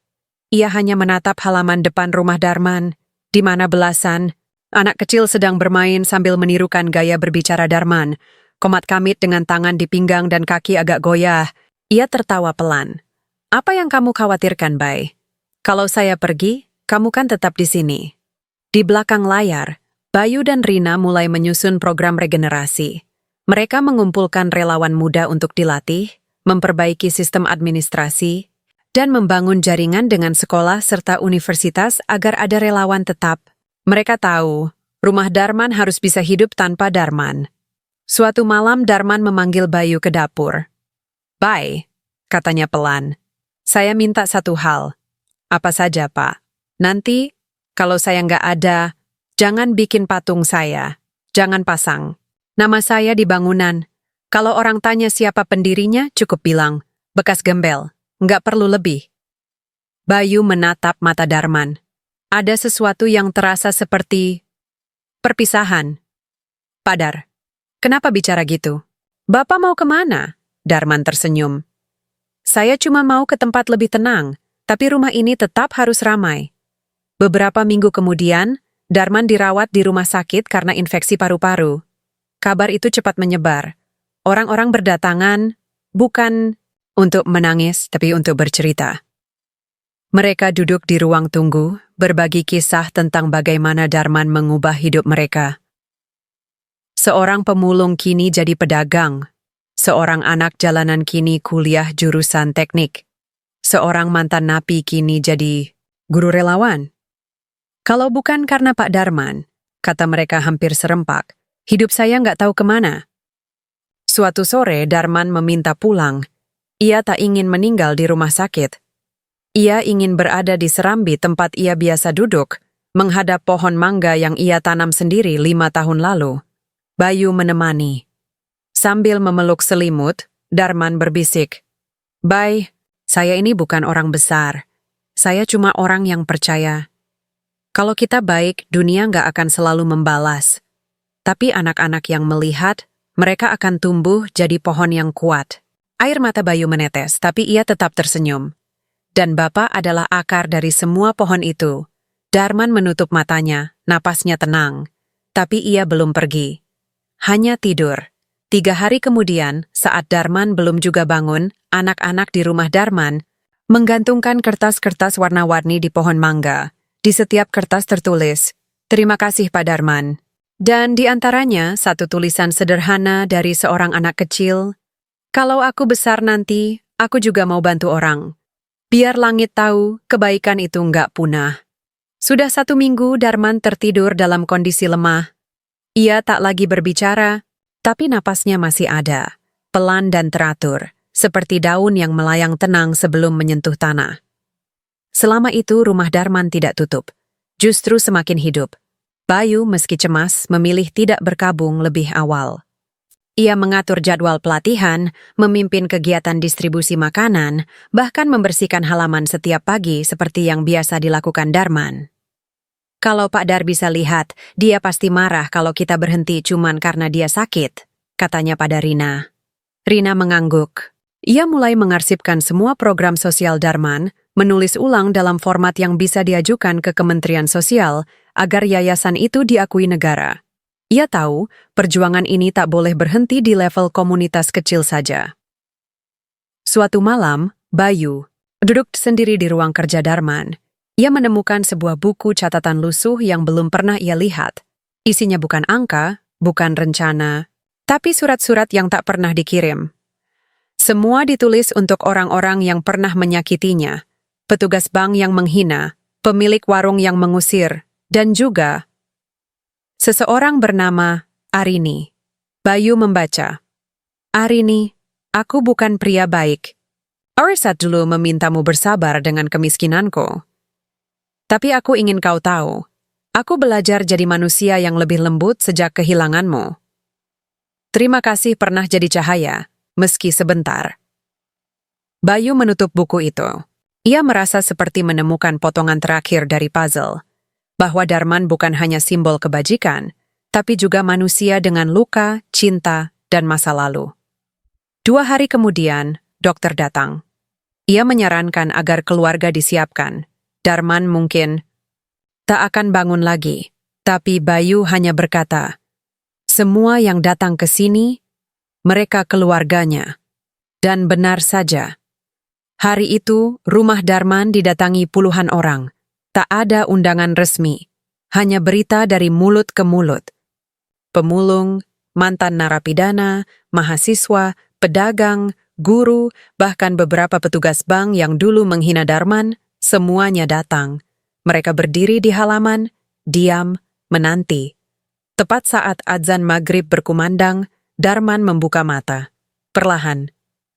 Ia hanya menatap halaman depan rumah Darman, di mana belasan anak kecil sedang bermain sambil menirukan gaya berbicara Darman. Komat kamit dengan tangan di pinggang dan kaki agak goyah. Ia tertawa pelan. Apa yang kamu khawatirkan, Bay? Kalau saya pergi, kamu kan tetap di sini. Di belakang layar, Bayu dan Rina mulai menyusun program regenerasi. Mereka mengumpulkan relawan muda untuk dilatih, memperbaiki sistem administrasi, dan membangun jaringan dengan sekolah serta universitas agar ada relawan tetap. Mereka tahu, rumah Darman harus bisa hidup tanpa Darman. Suatu malam Darman memanggil Bayu ke dapur. "Bay," katanya pelan. "Saya minta satu hal." "Apa saja, Pak?" "Nanti, kalau saya nggak ada, jangan bikin patung saya. Jangan pasang nama saya di bangunan. Kalau orang tanya siapa pendirinya, cukup bilang, bekas gembel. Nggak perlu lebih." Bayu menatap mata Darman. Ada sesuatu yang terasa seperti perpisahan. "Padar, kenapa bicara gitu? Bapak mau kemana?" Darman tersenyum. "Saya cuma mau ke tempat lebih tenang, tapi rumah ini tetap harus ramai." Beberapa minggu kemudian, Darman dirawat di rumah sakit karena infeksi paru-paru. Kabar itu cepat menyebar. Orang-orang berdatangan, bukan untuk menangis, tapi untuk bercerita. Mereka duduk di ruang tunggu, berbagi kisah tentang bagaimana Darman mengubah hidup mereka. Seorang pemulung kini jadi pedagang. Seorang anak jalanan kini kuliah jurusan teknik. Seorang mantan napi kini jadi guru relawan. "Kalau bukan karena Pak Darman," kata mereka hampir serempak, "hidup saya nggak tahu kemana." Suatu sore Darman meminta pulang. Ia tak ingin meninggal di rumah sakit. Ia ingin berada di serambi tempat ia biasa duduk, menghadap pohon mangga yang ia tanam sendiri 5 tahun lalu. Bayu menemani. Sambil memeluk selimut, Darman berbisik, "Bay, saya ini bukan orang besar. Saya cuma orang yang percaya. Kalau kita baik, dunia nggak akan selalu membalas. Tapi anak-anak yang melihat, mereka akan tumbuh jadi pohon yang kuat." Air mata Bayu menetes, tapi ia tetap tersenyum. Dan Bapak adalah akar dari semua pohon itu. Darman menutup matanya, napasnya tenang. Tapi ia belum pergi. Hanya tidur. 3 hari kemudian, saat Darman belum juga bangun, anak-anak di rumah Darman menggantungkan kertas-kertas warna-warni di pohon mangga. Di setiap kertas tertulis, "Terima kasih Pak Darman." Dan di antaranya satu tulisan sederhana dari seorang anak kecil, "Kalau aku besar nanti, aku juga mau bantu orang. Biar langit tahu, kebaikan itu nggak punah." Sudah 1 minggu Darman tertidur dalam kondisi lemah. Ia tak lagi berbicara, tapi napasnya masih ada, pelan dan teratur, seperti daun yang melayang tenang sebelum menyentuh tanah. Selama itu rumah Darman tidak tutup, justru semakin hidup. Bayu meski cemas memilih tidak berkabung lebih awal. Ia mengatur jadwal pelatihan, memimpin kegiatan distribusi makanan, bahkan membersihkan halaman setiap pagi seperti yang biasa dilakukan Darman. "Kalau Pak Dar bisa lihat, dia pasti marah kalau kita berhenti cuman karena dia sakit," katanya pada Rina. Rina mengangguk. Ia mulai mengarsipkan semua program sosial Darman, menulis ulang dalam format yang bisa diajukan ke Kementerian Sosial agar yayasan itu diakui negara. Ia tahu perjuangan ini tak boleh berhenti di level komunitas kecil saja. Suatu malam, Bayu duduk sendiri di ruang kerja Darman. Ia menemukan sebuah buku catatan lusuh yang belum pernah ia lihat. Isinya bukan angka, bukan rencana, tapi surat-surat yang tak pernah dikirim. Semua ditulis untuk orang-orang yang pernah menyakitinya, petugas bank yang menghina, pemilik warung yang mengusir, dan juga seseorang bernama Arini. Bayu membaca, "Arini, aku bukan pria baik. Arsat dulu memintamu bersabar dengan kemiskinanku. Tapi aku ingin kau tahu, aku belajar jadi manusia yang lebih lembut sejak kehilanganmu. Terima kasih pernah jadi cahaya, meski sebentar." Bayu menutup buku itu. Ia merasa seperti menemukan potongan terakhir dari puzzle, bahwa Darman bukan hanya simbol kebajikan, tapi juga manusia dengan luka, cinta, dan masa lalu. 2 hari kemudian, dokter datang. Ia menyarankan agar keluarga disiapkan. Darman mungkin tak akan bangun lagi, tapi Bayu hanya berkata, "Semua yang datang ke sini, mereka keluarganya." Dan benar saja. Hari itu, rumah Darman didatangi puluhan orang. Tak ada undangan resmi. hanya berita dari mulut ke mulut. Pemulung, mantan narapidana, mahasiswa, pedagang, guru, bahkan beberapa petugas bank yang dulu menghina Darman, semuanya datang. Mereka berdiri di halaman, diam, menanti. Tepat saat azan maghrib berkumandang, Darman membuka mata. Perlahan.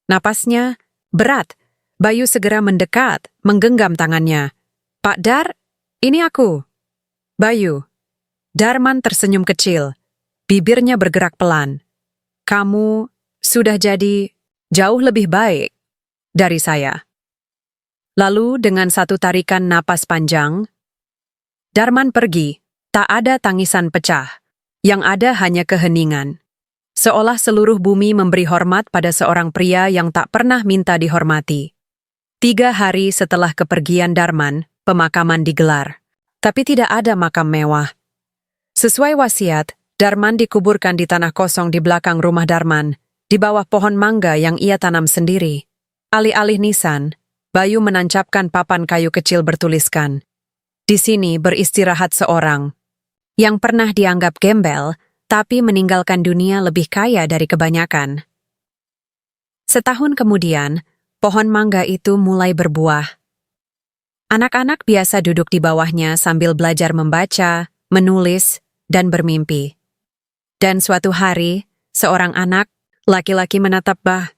Napasnya berat. Bayu segera mendekat, menggenggam tangannya. "Pak Dar, ini aku." "Bayu." Darman tersenyum kecil. Bibirnya bergerak pelan. "Kamu sudah jadi jauh lebih baik dari saya." Lalu dengan satu tarikan napas panjang, Darman pergi. Tak ada tangisan pecah. Yang ada hanya keheningan. Seolah seluruh bumi memberi hormat pada seorang pria yang tak pernah minta dihormati. 3 hari setelah kepergian Darman, pemakaman digelar. Tapi tidak ada makam mewah. Sesuai wasiat, Darman dikuburkan di tanah kosong di belakang rumah Darman, di bawah pohon mangga yang ia tanam sendiri. Alih-alih nisan, Bayu menancapkan papan kayu kecil bertuliskan, "Di sini beristirahat seorang yang pernah dianggap gembel, tapi meninggalkan dunia lebih kaya dari kebanyakan." Setahun kemudian, pohon mangga itu mulai berbuah. Anak-anak biasa duduk di bawahnya sambil belajar membaca, menulis, dan bermimpi. Dan suatu hari, seorang anak, laki-laki menatap bah.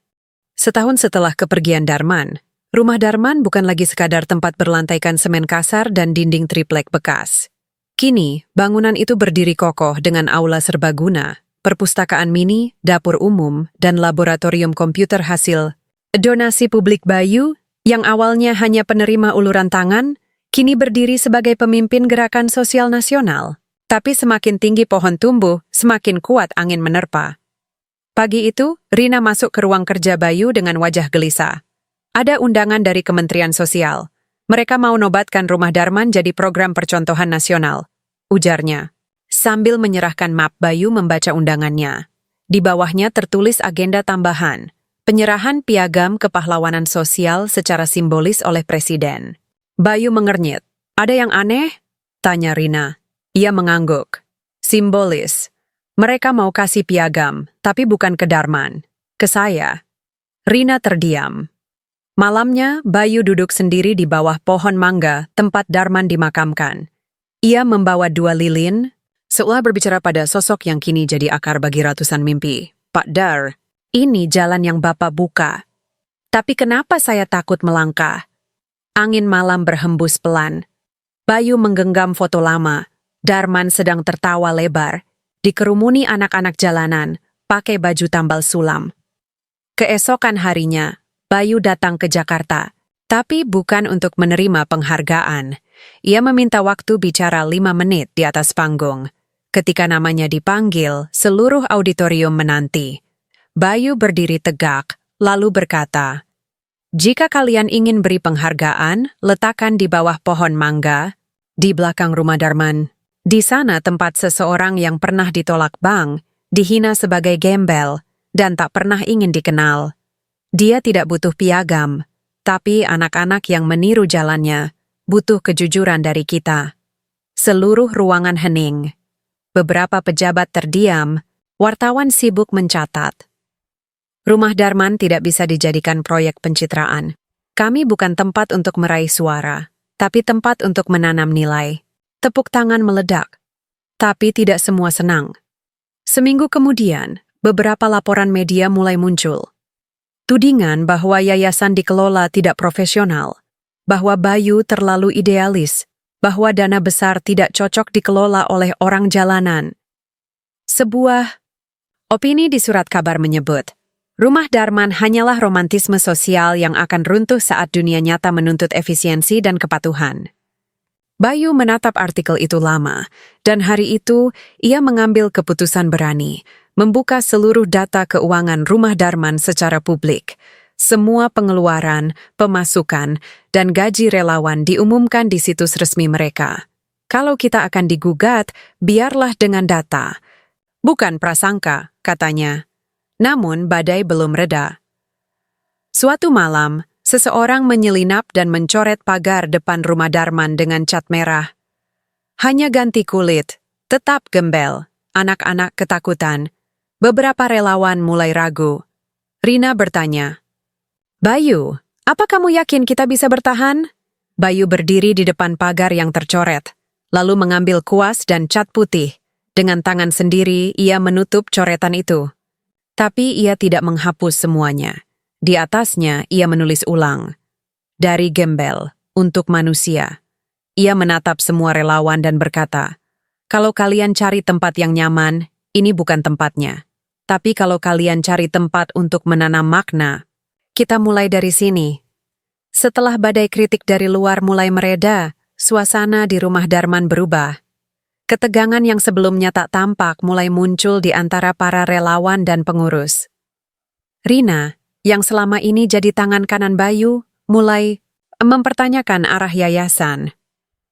Setahun setelah kepergian Darman, rumah Darman bukan lagi sekadar tempat berlantaikan semen kasar dan dinding triplek bekas. Kini, bangunan itu berdiri kokoh dengan aula serbaguna, perpustakaan mini, dapur umum, dan laboratorium komputer hasil donasi publik Bayu, yang awalnya hanya penerima uluran tangan, kini berdiri sebagai pemimpin gerakan sosial nasional. Tapi semakin tinggi pohon tumbuh, semakin kuat angin menerpa. Pagi itu, Rina masuk ke ruang kerja Bayu dengan wajah gelisah. "Ada undangan dari Kementerian Sosial. Mereka mau nobatkan rumah Darman jadi program percontohan nasional," ujarnya. Sambil menyerahkan map, Bayu membaca undangannya. Di bawahnya tertulis agenda tambahan, penyerahan piagam kepahlawanan sosial secara simbolis oleh Presiden. Bayu mengernyit. "Ada yang aneh?" tanya Rina. Ia mengangguk. "Simbolis. Mereka mau kasih piagam, tapi bukan ke Darman. Ke saya." Rina terdiam. Malamnya, Bayu duduk sendiri di bawah pohon mangga tempat Darman dimakamkan. Ia membawa 2 lilin, seolah berbicara pada sosok yang kini jadi akar bagi ratusan mimpi. "Pak Dar, ini jalan yang Bapak buka. Tapi kenapa saya takut melangkah?" Angin malam berhembus pelan. Bayu menggenggam foto lama. Darman sedang tertawa lebar, dikerumuni anak-anak jalanan, pakai baju tambal sulam. Keesokan harinya, Bayu datang ke Jakarta, tapi bukan untuk menerima penghargaan. Ia meminta waktu bicara 5 menit di atas panggung. Ketika namanya dipanggil, seluruh auditorium menanti. Bayu berdiri tegak, lalu berkata, "Jika kalian ingin beri penghargaan, letakkan di bawah pohon mangga, di belakang rumah Darman. Di sana tempat seseorang yang pernah ditolak bank, dihina sebagai gembel, dan tak pernah ingin dikenal. Dia tidak butuh piagam, tapi anak-anak yang meniru jalannya butuh kejujuran dari kita." Seluruh ruangan hening. Beberapa pejabat terdiam, wartawan sibuk mencatat. Rumah Darman tidak bisa dijadikan proyek pencitraan. Kami bukan tempat untuk meraih suara, tapi tempat untuk menanam nilai. Tepuk tangan meledak. Tapi tidak semua senang. Seminggu kemudian, beberapa laporan media mulai muncul. Tudingan bahwa yayasan dikelola tidak profesional, bahwa Bayu terlalu idealis, bahwa dana besar tidak cocok dikelola oleh orang jalanan. Sebuah opini di surat kabar menyebut, rumah Darman hanyalah romantisme sosial yang akan runtuh saat dunia nyata menuntut efisiensi dan kepatuhan. Bayu menatap artikel itu lama, dan hari itu ia mengambil keputusan berani, membuka seluruh data keuangan rumah Darman secara publik. Semua pengeluaran, pemasukan, dan gaji relawan diumumkan di situs resmi mereka. Kalau kita akan digugat, biarlah dengan data. Bukan prasangka, katanya. Namun badai belum reda. Suatu malam, seseorang menyelinap dan mencoret pagar depan rumah Darman dengan cat merah. Hanya ganti kulit, tetap gembel. Anak-anak ketakutan. Beberapa relawan mulai ragu. Rina bertanya, Bayu, apa kamu yakin kita bisa bertahan? Bayu berdiri di depan pagar yang tercoret, lalu mengambil kuas dan cat putih. Dengan tangan sendiri, ia menutup coretan itu. Tapi ia tidak menghapus semuanya. Di atasnya, ia menulis ulang. Dari gembel, untuk manusia. Ia menatap semua relawan dan berkata, kalau kalian cari tempat yang nyaman, ini bukan tempatnya. Tapi kalau kalian cari tempat untuk menanam makna, kita mulai dari sini. Setelah badai kritik dari luar mulai mereda, suasana di rumah Darman berubah. Ketegangan yang sebelumnya tak tampak mulai muncul di antara para relawan dan pengurus. Rina, yang selama ini jadi tangan kanan Bayu, mulai mempertanyakan arah yayasan.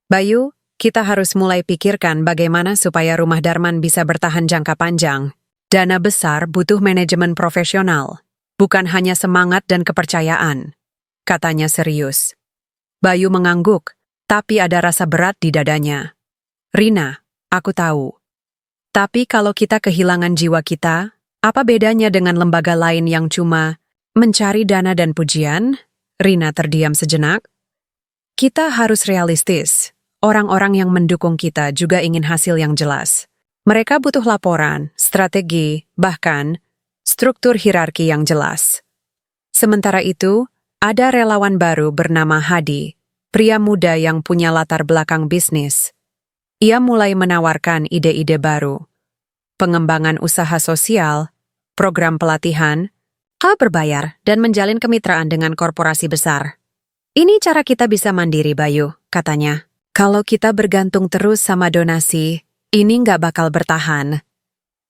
Bayu, kita harus mulai pikirkan bagaimana supaya rumah Darman bisa bertahan jangka panjang. Dana besar butuh manajemen profesional, bukan hanya semangat dan kepercayaan, katanya serius. Bayu mengangguk, tapi ada rasa berat di dadanya. Rina, aku tahu. Tapi kalau kita kehilangan jiwa kita, apa bedanya dengan lembaga lain yang cuma mencari dana dan pujian? Rina terdiam sejenak. Kita harus realistis. Orang-orang yang mendukung kita juga ingin hasil yang jelas. Mereka butuh laporan, strategi, bahkan struktur hierarki yang jelas. Sementara itu, ada relawan baru bernama Hadi, pria muda yang punya latar belakang bisnis. Ia mulai menawarkan ide-ide baru. Pengembangan usaha sosial, program pelatihan, berbayar, dan menjalin kemitraan dengan korporasi besar. Ini cara kita bisa mandiri, Bayu, katanya. Kalau kita bergantung terus sama donasi, ini nggak bakal bertahan.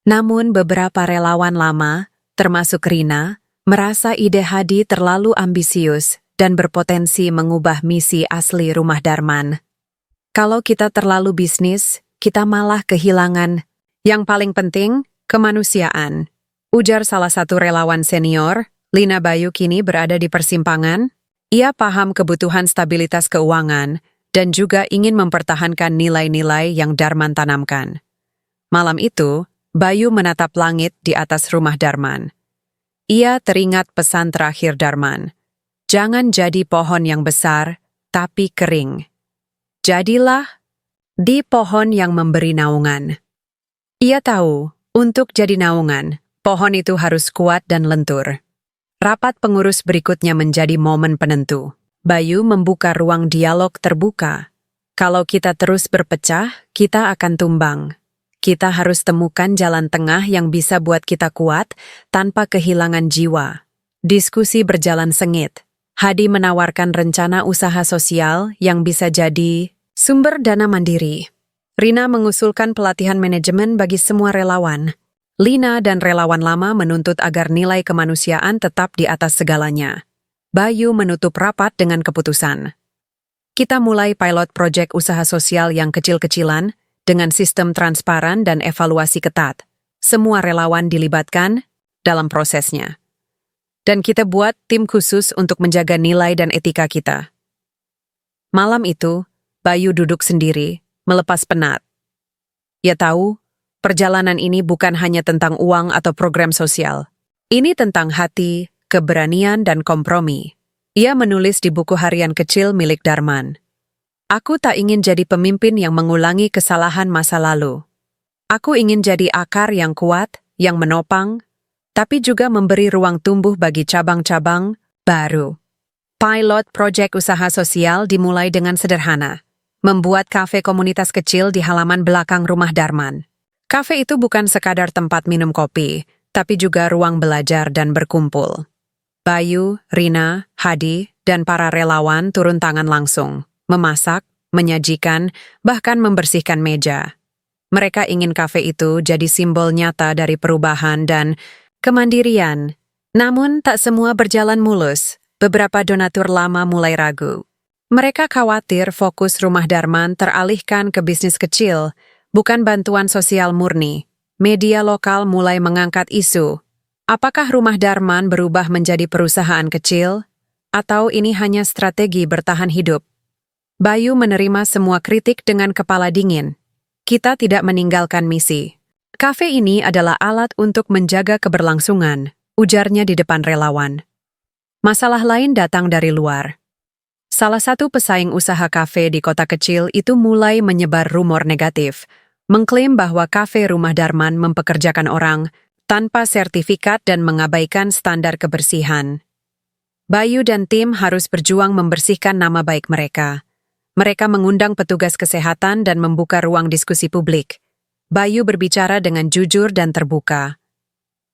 Namun beberapa relawan lama, termasuk Rina, merasa ide Hadi terlalu ambisius dan berpotensi mengubah misi asli rumah Darman. Kalau kita terlalu bisnis, kita malah kehilangan. Yang paling penting, kemanusiaan. Ujar salah satu relawan senior, Lina Bayu kini berada di persimpangan. Ia paham kebutuhan stabilitas keuangan, dan juga ingin mempertahankan nilai-nilai yang Darman tanamkan. Malam itu, Bayu menatap langit di atas rumah Darman. Ia teringat pesan terakhir Darman. Jangan jadi pohon yang besar, tapi kering. Jadilah di pohon yang memberi naungan. Ia tahu, untuk jadi naungan, pohon itu harus kuat dan lentur. Rapat pengurus berikutnya menjadi momen penentu. Bayu membuka ruang dialog terbuka. Kalau kita terus berpecah, kita akan tumbang. Kita harus temukan jalan tengah yang bisa buat kita kuat tanpa kehilangan jiwa. Diskusi berjalan sengit. Hadi menawarkan rencana usaha sosial yang bisa jadi sumber dana mandiri. Rina mengusulkan pelatihan manajemen bagi semua relawan. Lina dan relawan lama menuntut agar nilai kemanusiaan tetap di atas segalanya. Bayu menutup rapat dengan keputusan. Kita mulai pilot proyek usaha sosial yang kecil-kecilan dengan sistem transparan dan evaluasi ketat. Semua relawan dilibatkan dalam prosesnya. Dan kita buat tim khusus untuk menjaga nilai dan etika kita. Malam itu, Bayu duduk sendiri, melepas penat. Ia tahu, perjalanan ini bukan hanya tentang uang atau program sosial. Ini tentang hati, keberanian, dan kompromi. Ia menulis di buku harian kecil milik Darman. Aku tak ingin jadi pemimpin yang mengulangi kesalahan masa lalu. Aku ingin jadi akar yang kuat, yang menopang, tapi juga memberi ruang tumbuh bagi cabang-cabang baru. Pilot proyek usaha sosial dimulai dengan sederhana. Membuat kafe komunitas kecil di halaman belakang rumah Darman. Kafe itu bukan sekadar tempat minum kopi, tapi juga ruang belajar dan berkumpul. Bayu, Rina, Hadi, dan para relawan turun tangan langsung, memasak, menyajikan, bahkan membersihkan meja. Mereka ingin kafe itu jadi simbol nyata dari perubahan dan kemandirian. Namun tak semua berjalan mulus, beberapa donatur lama mulai ragu. Mereka khawatir fokus rumah Darman teralihkan ke bisnis kecil, bukan bantuan sosial murni. Media lokal mulai mengangkat isu. Apakah rumah Darman berubah menjadi perusahaan kecil? Atau ini hanya strategi bertahan hidup? Bayu menerima semua kritik dengan kepala dingin. Kita tidak meninggalkan misi. Kafe ini adalah alat untuk menjaga keberlangsungan, ujarnya di depan relawan. Masalah lain datang dari luar. Salah satu pesaing usaha kafe di kota kecil itu mulai menyebar rumor negatif, mengklaim bahwa kafe Rumah Darman mempekerjakan orang tanpa sertifikat dan mengabaikan standar kebersihan. Bayu dan tim harus berjuang membersihkan nama baik mereka. Mereka mengundang petugas kesehatan dan membuka ruang diskusi publik. Bayu berbicara dengan jujur dan terbuka.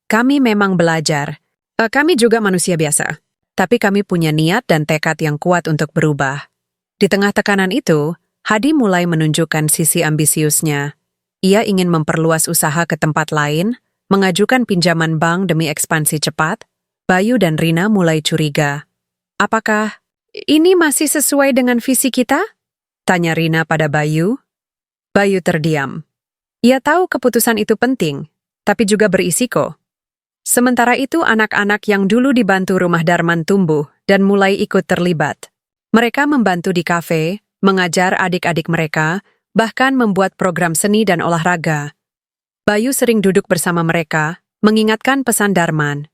Kami memang belajar. Kami juga manusia biasa. Tapi kami punya niat dan tekad yang kuat untuk berubah. Di tengah tekanan itu, Hadi mulai menunjukkan sisi ambisiusnya. Ia ingin memperluas usaha ke tempat lain, mengajukan pinjaman bank demi ekspansi cepat. Bayu dan Rina mulai curiga. Apakah ini masih sesuai dengan visi kita? Tanya Rina pada Bayu. Bayu terdiam. Ia tahu keputusan itu penting, tapi juga berisiko. Sementara itu anak-anak yang dulu dibantu Rumah Darman tumbuh dan mulai ikut terlibat. Mereka membantu di kafe, mengajar adik-adik mereka, bahkan membuat program seni dan olahraga. Bayu sering duduk bersama mereka, mengingatkan pesan Darman.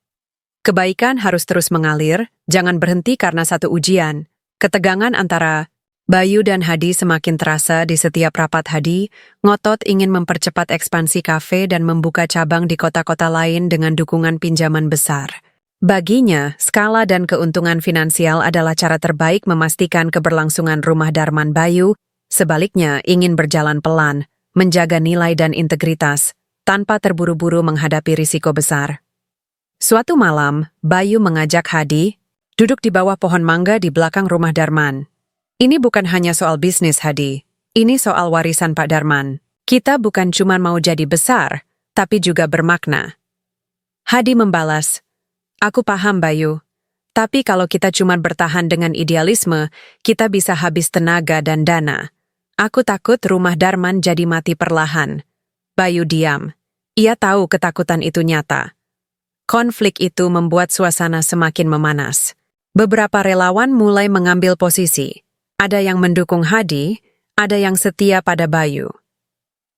Kebaikan harus terus mengalir, jangan berhenti karena satu ujian. Ketegangan antara Bayu dan Hadi semakin terasa di setiap rapat. Hadi ngotot ingin mempercepat ekspansi kafe dan membuka cabang di kota-kota lain dengan dukungan pinjaman besar. Baginya, skala dan keuntungan finansial adalah cara terbaik memastikan keberlangsungan Rumah Darman. Bayu, sebaliknya, ingin berjalan pelan, menjaga nilai dan integritas, tanpa terburu-buru menghadapi risiko besar. Suatu malam, Bayu mengajak Hadi duduk di bawah pohon mangga di belakang Rumah Darman. Ini bukan hanya soal bisnis, Hadi. Ini soal warisan Pak Darman. Kita bukan cuma mau jadi besar, tapi juga bermakna. Hadi membalas, aku paham, Bayu. Tapi kalau kita cuma bertahan dengan idealisme, kita bisa habis tenaga dan dana. Aku takut Rumah Darman jadi mati perlahan. Bayu diam. Ia tahu ketakutan itu nyata. Konflik itu membuat suasana semakin memanas. Beberapa relawan mulai mengambil posisi. Ada yang mendukung Hadi, ada yang setia pada Bayu.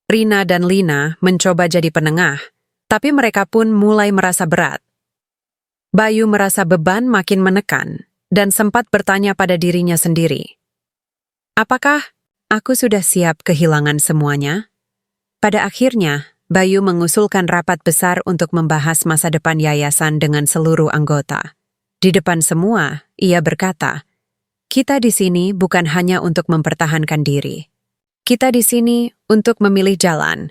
Rina dan Lina mencoba jadi penengah, tapi mereka pun mulai merasa berat. Bayu merasa beban makin menekan, dan sempat bertanya pada dirinya sendiri. Apakah aku sudah siap kehilangan semuanya? Pada akhirnya, Bayu mengusulkan rapat besar untuk membahas masa depan yayasan dengan seluruh anggota. Di depan semua, ia berkata, kita di sini bukan hanya untuk mempertahankan diri. Kita di sini untuk memilih jalan.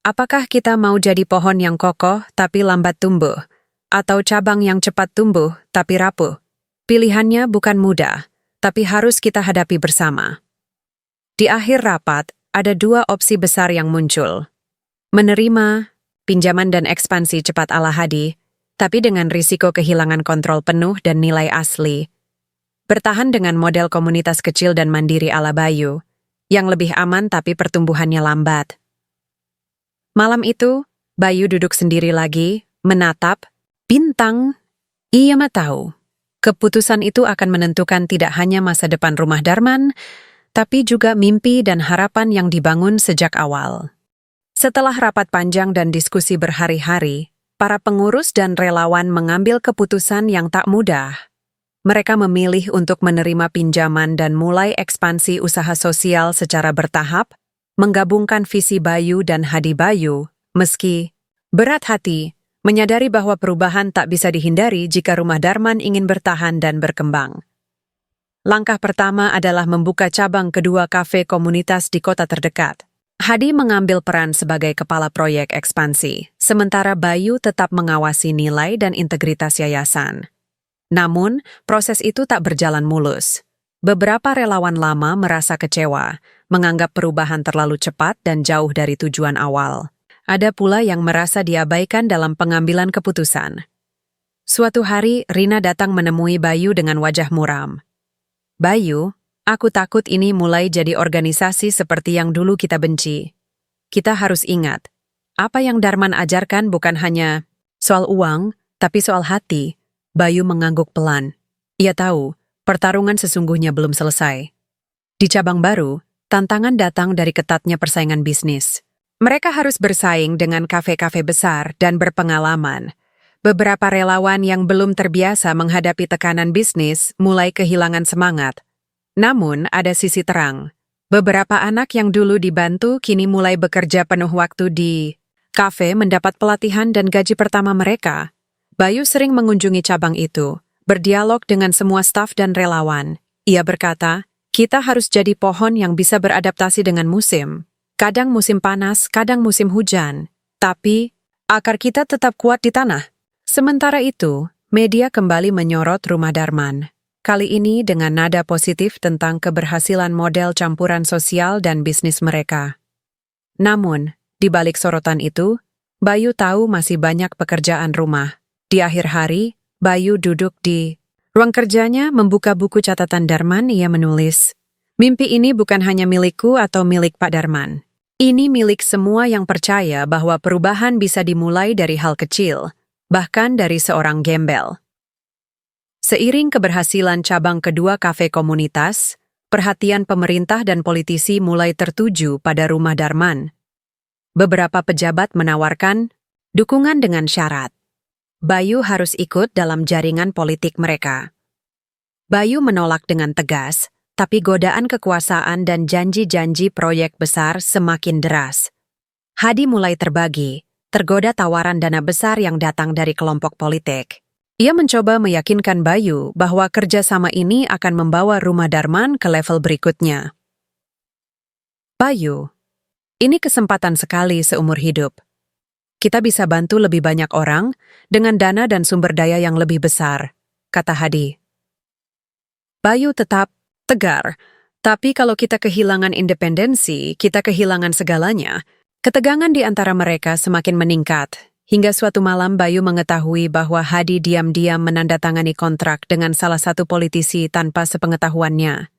Apakah kita mau jadi pohon yang kokoh tapi lambat tumbuh, atau cabang yang cepat tumbuh tapi rapuh? Pilihannya bukan mudah, tapi harus kita hadapi bersama. Di akhir rapat, ada dua opsi besar yang muncul. Menerima pinjaman dan ekspansi cepat ala Hadi, tapi dengan risiko kehilangan kontrol penuh dan nilai asli. Bertahan dengan model komunitas kecil dan mandiri ala Bayu, yang lebih aman tapi pertumbuhannya lambat. Malam itu, Bayu duduk sendiri lagi, menatap bintang. Ia tahu, keputusan itu akan menentukan tidak hanya masa depan Rumah Darman, tapi juga mimpi dan harapan yang dibangun sejak awal. Setelah rapat panjang dan diskusi berhari-hari, para pengurus dan relawan mengambil keputusan yang tak mudah. Mereka memilih untuk menerima pinjaman dan mulai ekspansi usaha sosial secara bertahap, menggabungkan visi Bayu dan Hadi. Bayu, meski berat hati, menyadari bahwa perubahan tak bisa dihindari jika Rumah Darman ingin bertahan dan berkembang. Langkah pertama adalah membuka cabang kedua kafe komunitas di kota terdekat. Hadi mengambil peran sebagai kepala proyek ekspansi, sementara Bayu tetap mengawasi nilai dan integritas yayasan. Namun, proses itu tak berjalan mulus. Beberapa relawan lama merasa kecewa, menganggap perubahan terlalu cepat dan jauh dari tujuan awal. Ada pula yang merasa diabaikan dalam pengambilan keputusan. Suatu hari, Rina datang menemui Bayu dengan wajah muram. Bayu, aku takut ini mulai jadi organisasi seperti yang dulu kita benci. Kita harus ingat, apa yang Darman ajarkan bukan hanya soal uang, tapi soal hati. Bayu mengangguk pelan. Ia tahu, pertarungan sesungguhnya belum selesai. Di cabang baru, tantangan datang dari ketatnya persaingan bisnis. Mereka harus bersaing dengan kafe-kafe besar dan berpengalaman. Beberapa relawan yang belum terbiasa menghadapi tekanan bisnis mulai kehilangan semangat. Namun, ada sisi terang. Beberapa anak yang dulu dibantu kini mulai bekerja penuh waktu di kafe mendapat pelatihan dan gaji pertama mereka. Bayu sering mengunjungi cabang itu, berdialog dengan semua staf dan relawan. Ia berkata, kita harus jadi pohon yang bisa beradaptasi dengan musim. Kadang musim panas, kadang musim hujan. Tapi, akar kita tetap kuat di tanah. Sementara itu, media kembali menyorot Rumah Darman. Kali ini dengan nada positif tentang keberhasilan model campuran sosial dan bisnis mereka. Namun, di balik sorotan itu, Bayu tahu masih banyak pekerjaan rumah. Di akhir hari, Bayu duduk di ruang kerjanya membuka buku catatan Darman. Ia menulis, mimpi ini bukan hanya milikku atau milik Pak Darman. Ini milik semua yang percaya bahwa perubahan bisa dimulai dari hal kecil, bahkan dari seorang gembel. Seiring keberhasilan cabang kedua kafe komunitas, perhatian pemerintah dan politisi mulai tertuju pada Rumah Darman. Beberapa pejabat menawarkan dukungan dengan syarat. Bayu harus ikut dalam jaringan politik mereka. Bayu menolak dengan tegas, tapi godaan kekuasaan dan janji-janji proyek besar semakin deras. Hadi mulai terbagi, tergoda tawaran dana besar yang datang dari kelompok politik. Ia mencoba meyakinkan Bayu bahwa kerjasama ini akan membawa Rumah Darman ke level berikutnya. Bayu, ini kesempatan sekali seumur hidup. Kita bisa bantu lebih banyak orang dengan dana dan sumber daya yang lebih besar, kata Hadi. Bayu tetap tegar, tapi kalau kita kehilangan independensi, kita kehilangan segalanya. Ketegangan di antara mereka semakin meningkat, hingga suatu malam Bayu mengetahui bahwa Hadi diam-diam menandatangani kontrak dengan salah satu politisi tanpa sepengetahuannya.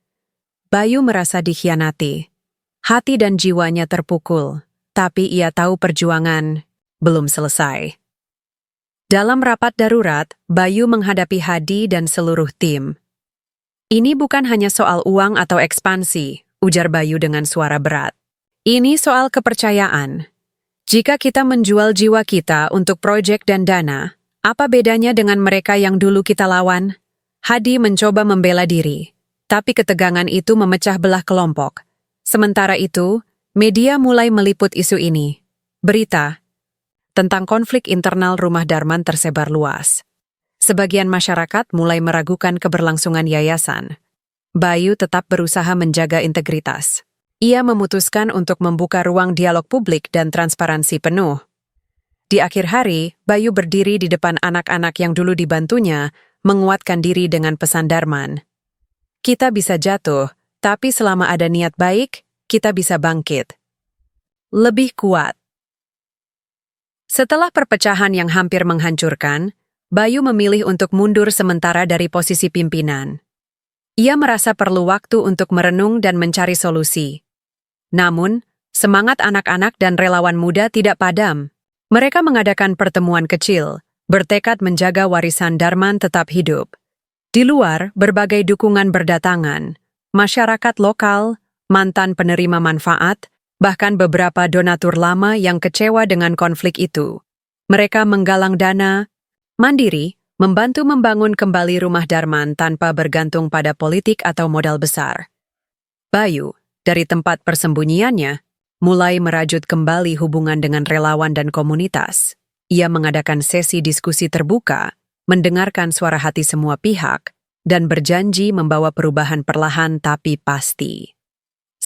Bayu merasa dikhianati. Hati dan jiwanya terpukul, tapi ia tahu perjuangan belum selesai. Dalam rapat darurat, Bayu menghadapi Hadi dan seluruh tim. Ini bukan hanya soal uang atau ekspansi, ujar Bayu dengan suara berat. Ini soal kepercayaan. Jika kita menjual jiwa kita untuk proyek dan dana, apa bedanya dengan mereka yang dulu kita lawan? Hadi mencoba membela diri, tapi ketegangan itu memecah belah kelompok. Sementara itu, media mulai meliput isu ini. Berita tentang konflik internal Rumah Darman tersebar luas. Sebagian masyarakat mulai meragukan keberlangsungan yayasan. Bayu tetap berusaha menjaga integritas. Ia memutuskan untuk membuka ruang dialog publik dan transparansi penuh. Di akhir hari, Bayu berdiri di depan anak-anak yang dulu dibantunya, menguatkan diri dengan pesan Darman. Kita bisa jatuh, tapi selama ada niat baik, kita bisa bangkit. Lebih kuat. Setelah perpecahan yang hampir menghancurkan, Bayu memilih untuk mundur sementara dari posisi pimpinan. Ia merasa perlu waktu untuk merenung dan mencari solusi. Namun, semangat anak-anak dan relawan muda tidak padam. Mereka mengadakan pertemuan kecil, bertekad menjaga warisan Darman tetap hidup. Di luar, berbagai dukungan berdatangan. Masyarakat lokal, mantan penerima manfaat, bahkan beberapa donatur lama yang kecewa dengan konflik itu. Mereka menggalang dana mandiri, membantu membangun kembali Rumah Darman tanpa bergantung pada politik atau modal besar. Bayu, dari tempat persembunyiannya, mulai merajut kembali hubungan dengan relawan dan komunitas. Ia mengadakan sesi diskusi terbuka, mendengarkan suara hati semua pihak, dan berjanji membawa perubahan perlahan tapi pasti.